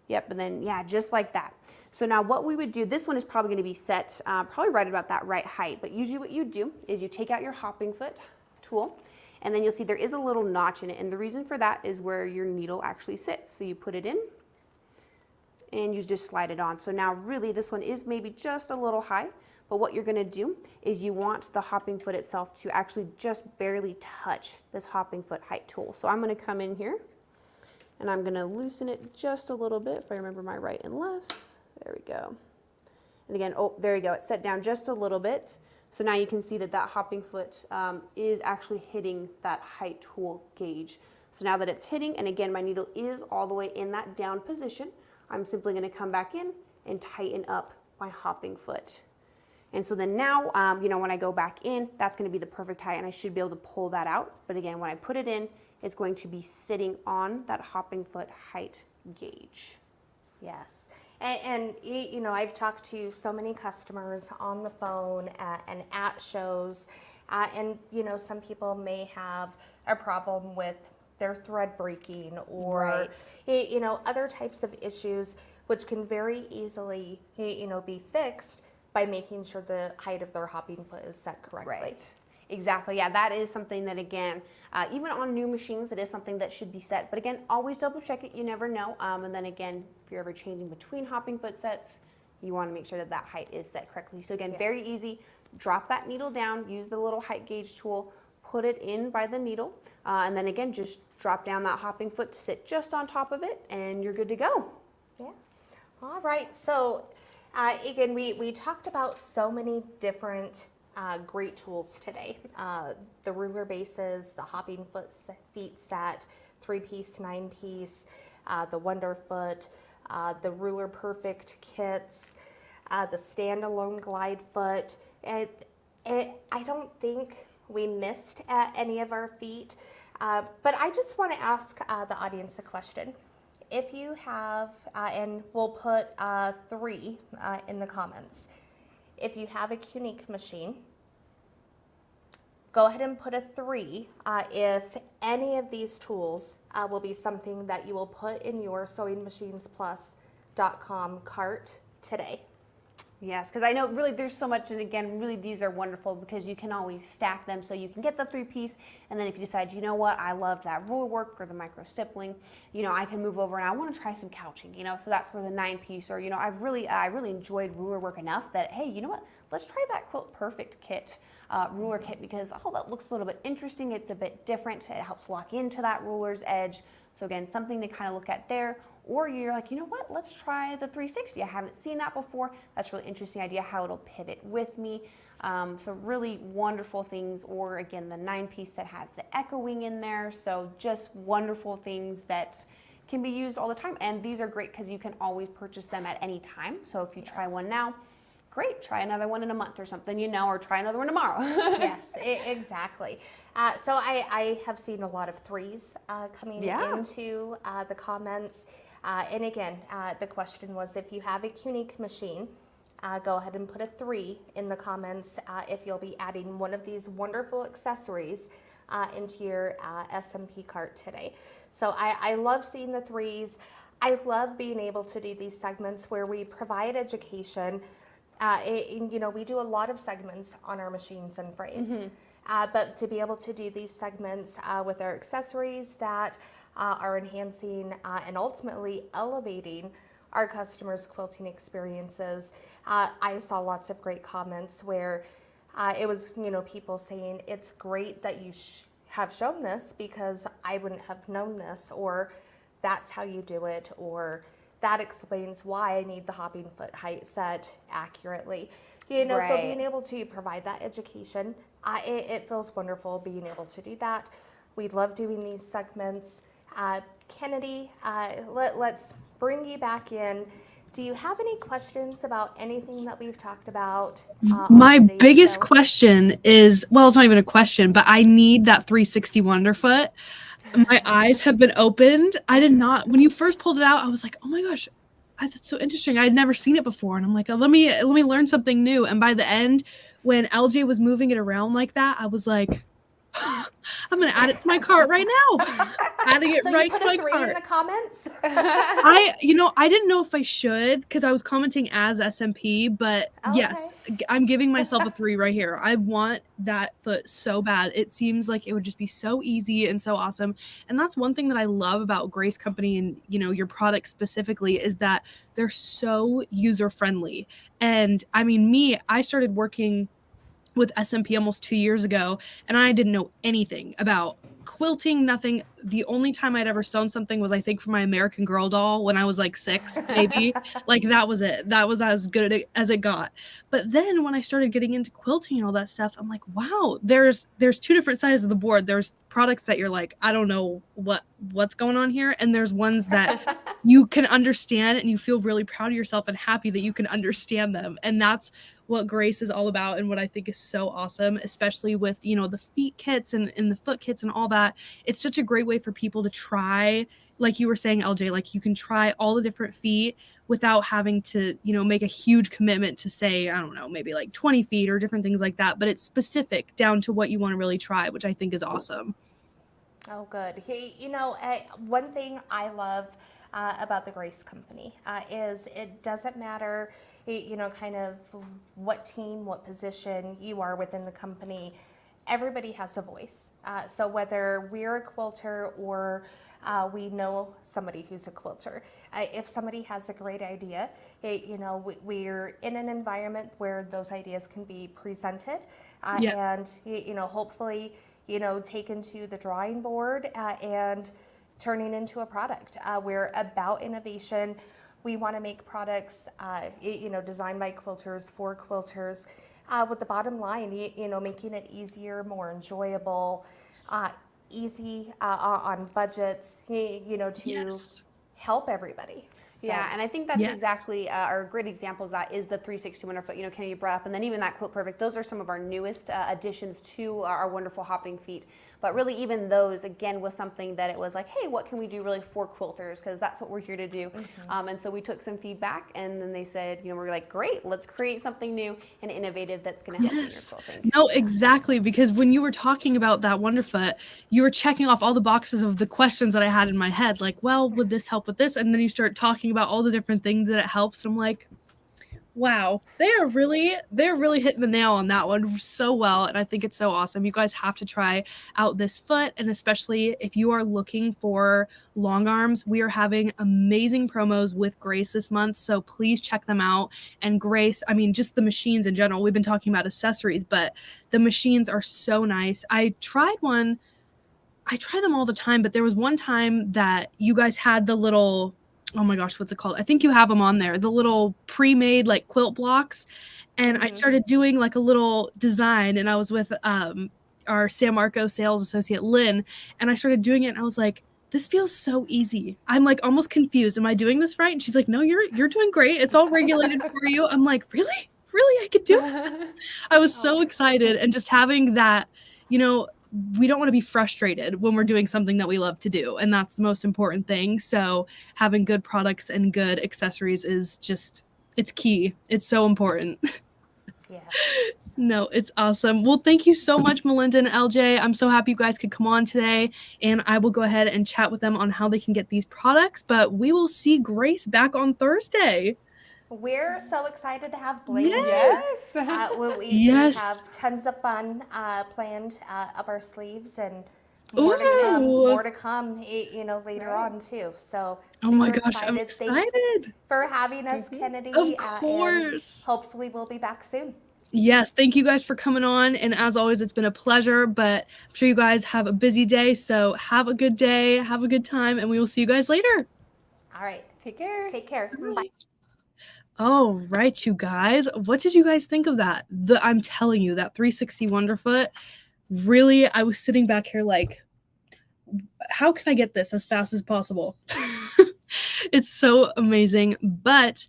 Yep, and then, yeah, just like that. So now what we would do, this one is probably going to be set probably right about that right height, but usually what you do is you take out your hopping foot tool, and then you'll see there is a little notch in it, and the reason for that is where your needle actually sits. So you put it in, and you just slide it on. So now really this one is maybe just a little high, but what you're gonna do is you want the hopping foot itself to actually just barely touch this hopping foot height tool. So I'm gonna come in here, and I'm gonna loosen it just a little bit, if I remember my right and lefts. There we go. And again, oh, there you go. It's set down just a little bit. So now you can see that that hopping foot is actually hitting that height tool gauge. So now that it's hitting, and again, my needle is all the way in that down position, I'm simply going to come back in and tighten up my hopping foot. And so then now, you know, when I go back in, that's going to be the perfect height, and I should be able to pull that out. But again, when I put it in, it's going to be sitting on that hopping foot height gauge. Yes. And you know, I've talked to so many customers on the phone and at shows, and you know, some people may have a problem with their thread breaking or you know, other types of issues which can very easily, you know, be fixed by making sure the height of their hopping foot is set correctly. Right. Exactly. Yeah, that is something that, again, even on new machines, it is something that should be set. But again, always double check it. You never know. And then again, if you're ever changing between hopping foot sets, you want to make sure that that height is set correctly. So again, very easy. Drop that needle down, use the little height gauge tool, put it in by the needle, and then again, just drop down that hopping foot to sit just on top of it, and you're good to go. Yeah. All right. So again, we talked about so many different great tools today. The ruler bases, the hopping feet set, 3-piece, 9-piece, the Wonderfoot, the Ruler Perfect kits, the standalone glide foot. I don't think we missed any of our feet, but I just want to ask the audience a question. If you have, and we'll put 3 in the comments, if you have a QUILTING machine, go ahead and put a 3 if any of these tools will be something that you will put in your SewingMachinesPlus.com cart today. Yes, because I know really there's so much, and again, really these are wonderful because you can always stack them, so you can get the 3-piece, and then if you decide, you know what, I love that ruler work or the micro stippling, you know, I can move over and I want to try some couching, you know, so that's where the 9-piece, or you know, I really enjoyed ruler work enough that, hey, you know what, let's try that Quilt Perfect kit, ruler kit, because oh, that looks a little bit interesting, it's a bit different, it helps lock into that ruler's edge. So again, something to kind of look at there. Or you're like, you know what, let's try the 360. I haven't seen that before. That's a really interesting idea how it'll pivot with me. So really wonderful things. Or again, the 9-piece that has the echoing in there. So just wonderful things that can be used all the time. And these are great because you can always purchase them at any time. So if you try one now, great, try another one in a month or something, you know, or try another one tomorrow. Yes, exactly. So I have seen a lot of 3s coming into the comments. And again, the question was, if you have a QUILTING machine, go ahead and put a 3 in the comments if you'll be adding one of these wonderful accessories into your SMP cart today. So I love seeing the 3s. I love being able to do these segments where we provide education. You know, we do a lot of segments on our machines and frames, but to be able to do these segments with our accessories that are enhancing and ultimately elevating our customers' quilting experiences. I saw lots of great comments where it was, you know, people saying, it's great that you have shown this because I wouldn't have known this, or that's how you do it, or that explains why I need the hopping foot height set accurately. You know, so being able to provide that education, it feels wonderful being able to do that. We love doing these segments. Kennedy, let's bring you back in. Do you have any questions about anything that we've talked about? My biggest question is, well, it's not even a question, but I need that 360 Wonderfoot. My eyes have been opened. I did not, when you first pulled it out, I was like, oh my gosh, that's so interesting. I had never seen it before. And I'm like, let me learn something new. And by the end, when LJ was moving it around like that, I was like, I'm going to add it to my cart right now. Adding it so right you to put my a 3 cart. in the comments? I didn't know if I should because I was commenting as SMP, but yes, I'm giving myself a 3 right here. I want that foot so bad. It seems like it would just be so easy and so awesome. And that's one thing that I love about Grace Company and, you know, your product specifically is that they're so user friendly. And I mean, I started working with SMP almost 2 years ago, and I didn't know anything about quilting, nothing. The only time I'd ever sewn something was, I think, for my American Girl doll when I was like 6, maybe. Like, that was it. That was as good as it got. But then when I started getting into quilting and all that stuff, I'm like, wow, there's 2 different sides of the board. There's products that you're like, I don't know what's going on here. And there's ones that you can understand and you feel really proud of yourself and happy that you can understand them. And that's what Grace is all about, and what I think is so awesome, especially with, the feet kits and the foot kits and all that. It's such a great way for people to try, like you were saying, LJ, like you can try all the different feet without having to, make a huge commitment to say, I don't know, maybe like 20 feet or different things like that, but it's specific down to what you want to really try, which I think is awesome. Oh, good. One thing I love about the Grace Company is it doesn't matter, kind of what team, what position you are within the company. Everybody has a voice. So whether we're a quilter or we know somebody who's a quilter, if somebody has a great idea, we're in an environment where those ideas can be presented and, hopefully, taken to the drawing board and turning into a product. We're about innovation. We want to make products, designed by quilters for quilters, with the bottom line, making it easier, more enjoyable, easy on budgets, to help everybody. So. Yeah, and I think that's exactly our great examples. That is the 360 Wonderfoot, Kenny, you brought up, and then even that Quilt Perfect. Those are some of our newest additions to our wonderful hopping feet. But really, even those, again, was something that it was like, hey, what can we do really for quilters? Because that's what we're here to do. And so we took some feedback, and then they said, we're like, great, let's create something new and innovative that's going to help in your quilting. No, exactly. Because when you were talking about that Wonderfoot, you were checking off all the boxes of the questions that I had in my head. Like, well, would this help with this? And then you start talking about all the different things that it helps. And I'm like, wow, they're really hitting the nail on that one so well. And I think it's so awesome. You guys have to try out this foot. And especially if you are looking for long arms, we are having amazing promos with Grace this month. So please check them out. And Grace, just the machines in general, we've been talking about accessories, but the machines are so nice. I try them all the time, but there was one time that you guys had the little, oh my gosh, what's it called? I think you have them on there, the little pre-made like quilt blocks. And I started doing like a little design, and I was with our San Marco sales associate, Lynn, and I started doing it, and I was like, this feels so easy. I'm like almost confused. Am I doing this right? And she's like, no, you're doing great. It's all regulated for you. I'm like, really? I could do it. I was so excited. And just having that, we don't want to be frustrated when we're doing something that we love to do. And that's the most important thing. So having good products and good accessories is just, it's key. It's so important. Yeah. No, it's awesome. Well, thank you so much, Melinda and LJ. I'm so happy you guys could come on today, and I will go ahead and chat with them on how they can get these products, but we will see Grace back on Thursday. We're so excited to have Blaine. Yes. We have tons of fun planned up our sleeves, and more to come, later on too. So oh my gosh, I'm excited. Thanks for having us, Kennedy. Of course. And hopefully we'll be back soon. Yes, thank you guys for coming on. And as always, it's been a pleasure, but I'm sure you guys have a busy day. So have a good day, have a good time, and we will see you guys later. All right. Take care. Take care. Bye. All right, you guys. What did you guys think of that? I'm telling you, that 360 Wonderfoot, really, I was sitting back here like, how can I get this as fast as possible? It's so amazing. But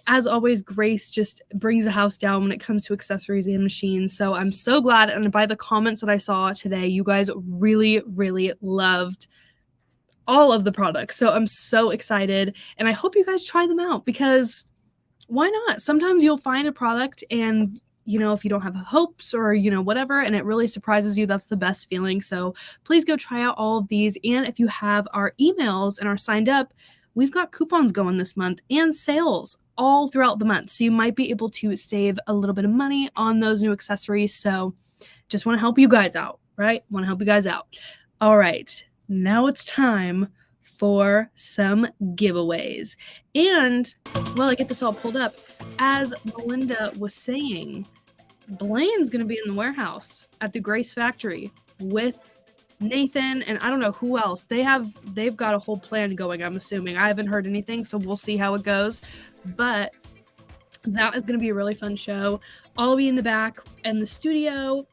as always, Grace just brings the house down when it comes to accessories and machines. So I'm so glad. And by the comments that I saw today, you guys really, really loved all of the products. So I'm so excited. And I hope you guys try them out, because why not? Sometimes you'll find a product and, if you don't have hopes or, whatever, and it really surprises you, that's the best feeling. So please go try out all of these. And if you have our emails and are signed up, we've got coupons going this month and sales all throughout the month. So you might be able to save a little bit of money on those new accessories. So just want to help you guys out, right? Want to help you guys out. All right. Now it's time for some giveaways. And while I get this all pulled up, as Melinda was saying, Blaine's going to be in the warehouse at the Grace factory with Nathan, and I don't know who else. They've got a whole plan going, I'm assuming. I haven't heard anything, so we'll see how it goes. But that is going to be a really fun show. I'll be in the back in the studio.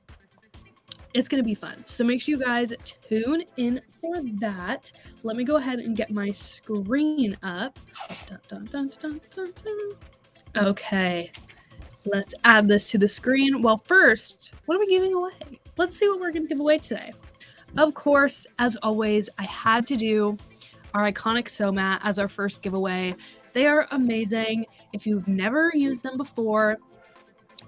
It's going to be fun. So make sure you guys tune in for that. Let me go ahead and get my screen up. Dun, dun, dun, dun, dun, dun. Okay. Let's add this to the screen. Well, first, what are we giving away? Let's see what we're going to give away today. Of course, as always, I had to do our iconic sew mat as our first giveaway. They are amazing. If you've never used them before,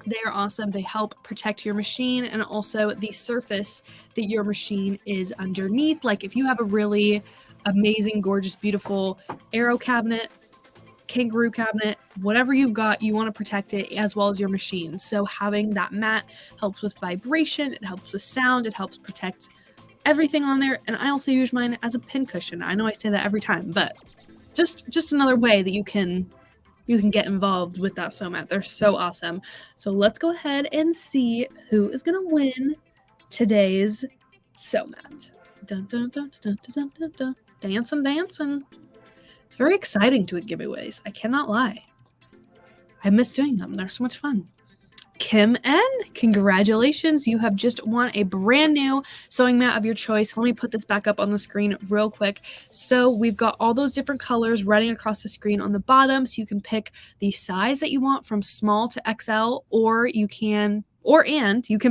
they are awesome. They help protect your machine and also the surface that your machine is underneath. Like if you have a really amazing, gorgeous, beautiful arrow cabinet, kangaroo cabinet, whatever you've got, you want to protect it as well as your machine. So having that mat helps with vibration, it helps with sound, it helps protect everything on there. And I also use mine as a pin cushion. I know I say that every time, but just another way that you can get involved with that sew mat. They're so awesome. So let's go ahead and see who is going to win today's sew mat. Dun, dun, dun, dun, dun, dun, dun. Dancing. It's very exciting to give giveaways. I cannot lie. I miss doing them. They're so much fun. Kim N, congratulations. You have just won a brand new sewing mat of your choice. Let me put this back up on the screen real quick. So we've got all those different colors running across the screen on the bottom. So you can pick the size that you want from small to XL, or you can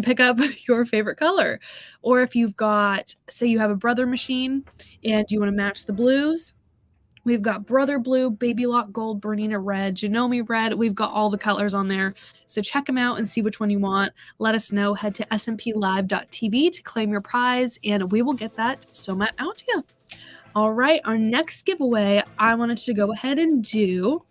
pick up your favorite color. Or if you've got, say you have a brother machine and you want to match the blues, we've got Brother Blue, Baby Lock Gold, Bernina Red, Janome Red. We've got all the colors on there. So check them out and see which one you want. Let us know. Head to smplive.tv to claim your prize, and we will get that sew mat out to you. All right, our next giveaway, I wanted to go ahead and do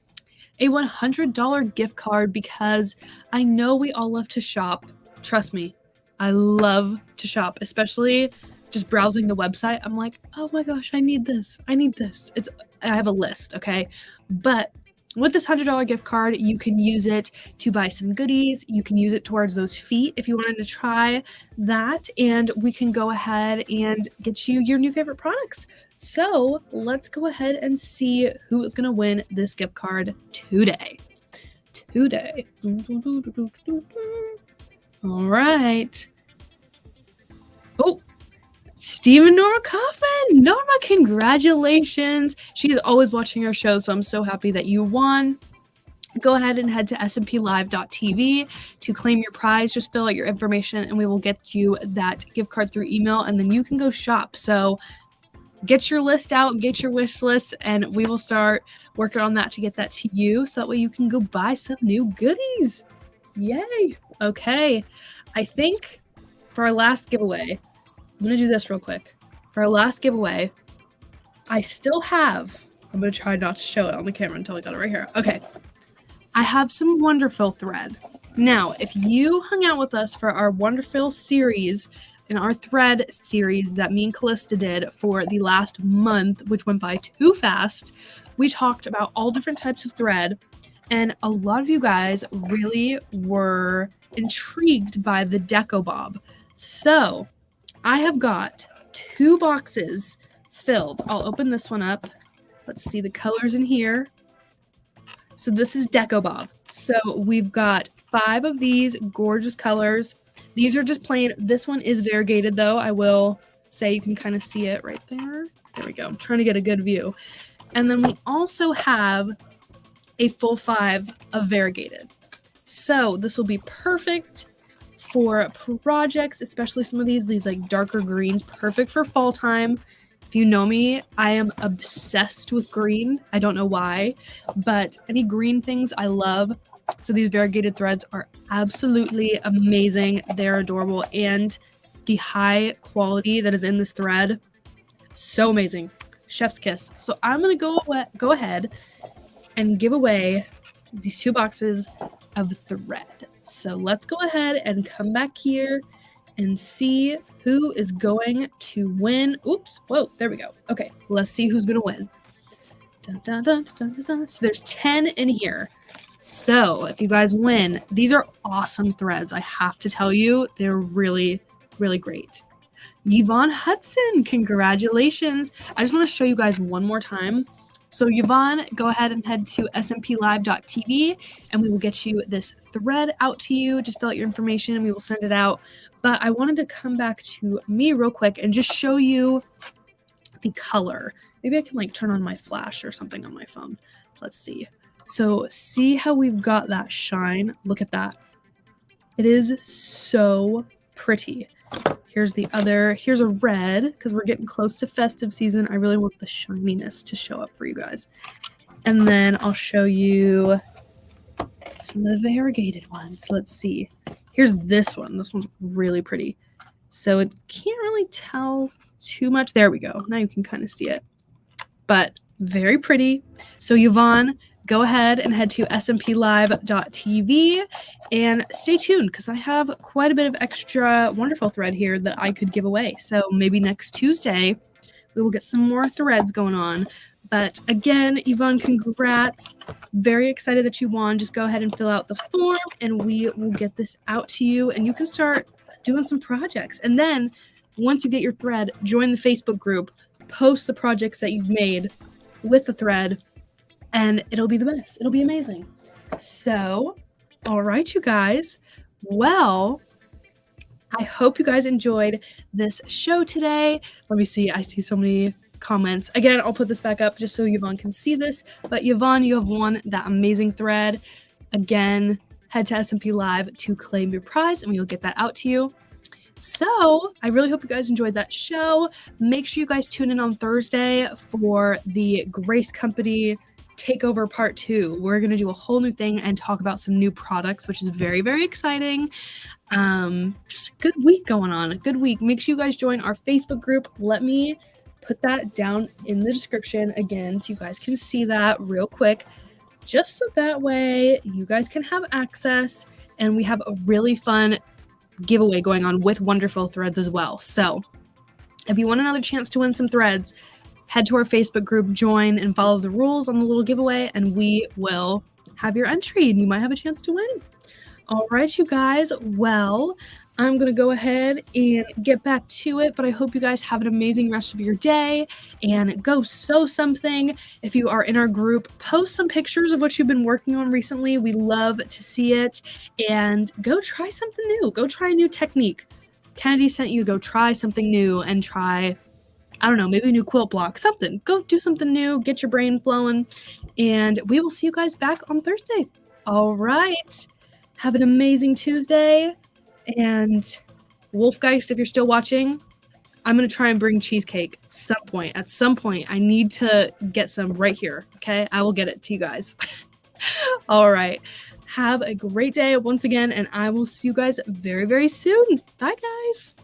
a $100 gift card because I know we all love to shop. Trust me, I love to shop, especially just browsing the website. I'm like, oh my gosh, I need this. I have a list, okay? But with this $100 gift card, you can use it to buy some goodies. You can use it towards those feet if you wanted to try that. And we can go ahead and get you your new favorite products. So let's go ahead and see who is going to win this gift card today. All right. Oh, Stephen Norma Kaufman. Norma, congratulations. She's always watching our show, so I'm so happy that you won. Go ahead and head to smplive.tv to claim your prize. Just fill out your information and we will get you that gift card through email, and then you can go shop. So get your list out, get your wish list, and we will start working on that to get that to you so that way you can go buy some new goodies. Yay. Okay. I think for our last giveaway, I'm going to do this real quick. For our last giveaway, I still have, I'm going to try not to show it on the camera until I got it right here. Okay. I have some Wonderful thread. Now, if you hung out with us for our Wonderful series, in our thread series that me and Callista did for the last month, which went by too fast, we talked about all different types of thread, and a lot of you guys really were intrigued by the Deco Bob. So I have got 2 boxes filled. I'll open this one up. Let's see the colors in here. So this is Deco Bob. So we've got 5 of these gorgeous colors. These are just plain. This one is variegated though. I will say you can kind of see it right there. There we go. I'm trying to get a good view. And then we also have a full 5 of variegated. So this will be perfect for projects, especially some of these like darker greens, perfect for fall time. If you know me, I am obsessed with green. I don't know why, but any green things I love. So these variegated threads are absolutely amazing. They're adorable, and the high quality that is in this thread, so amazing. Chef's kiss. So I'm gonna go ahead and give away these 2 boxes of thread. So let's go ahead and come back here and see who is going to win. Oops. Whoa, there we go. Okay, let's see who's going to win. Dun, dun, dun, dun, dun, dun. So there's 10 in here. So if you guys win, these are awesome threads. I have to tell you, they're really, really great. Yvonne Hudson, congratulations. I just want to show you guys one more time. So Yvonne, go ahead and head to smplive.tv and we will get you this thread out to you. Just fill out your information and we will send it out. But I wanted to come back to me real quick and just show you the color. Maybe I can like turn on my flash or something on my phone. Let's see. So see how we've got that shine? Look at that. It is so pretty. Here's a red because we're getting close to festive season. I really want the shininess to show up for you guys. And then I'll show you some of the variegated ones. Let's see. Here's this one. This one's really pretty. So it can't really tell too much. There we go. Now you can kind of see it. But very pretty. So Yvonne, go ahead and head to smplive.tv and stay tuned because I have quite a bit of extra wonderful thread here that I could give away. So maybe next Tuesday we will get some more threads going on. But again, Yvonne, congrats. Very excited that you won. Just go ahead and fill out the form and we will get this out to you and you can start doing some projects. And then once you get your thread, join the Facebook group, post the projects that you've made with the thread, and it'll be the best. It'll be amazing. So, all right, you guys. Well, I hope you guys enjoyed this show today. Let me see. I see so many comments. Again, I'll put this back up just so Yvonne can see this. But Yvonne, you have won that amazing thread. Again, head to SMP Live to claim your prize, and we'll get that out to you. So I really hope you guys enjoyed that show. Make sure you guys tune in on Thursday for the Grace Company Takeover Part 2. We're going to do a whole new thing and talk about some new products, which is very, very exciting. Just a good week going on. A good week. Make sure you guys join our Facebook group. Let me put that down in the description again so you guys can see that real quick. Just so that way you guys can have access and we have a really fun giveaway going on with wonderful threads as well. So if you want another chance to win some threads, head to our Facebook group, join, and follow the rules on the little giveaway, and we will have your entry, and you might have a chance to win. All right, you guys. Well, I'm going to go ahead and get back to it, but I hope you guys have an amazing rest of your day, and go sew something. If you are in our group, post some pictures of what you've been working on recently. We love to see it, and go try something new. Go try a new technique. Kennedy sent you to go try something new and try, I don't know, maybe a new quilt block, something. Go do something new, get your brain flowing, and we will see you guys back on Thursday. All right. Have an amazing Tuesday. And Wolfgeist, if you're still watching, I'm going to try and bring cheesecake at some point. I need to get some right here. Okay. I will get it to you guys. All right. Have a great day once again. And I will see you guys very, very soon. Bye, guys.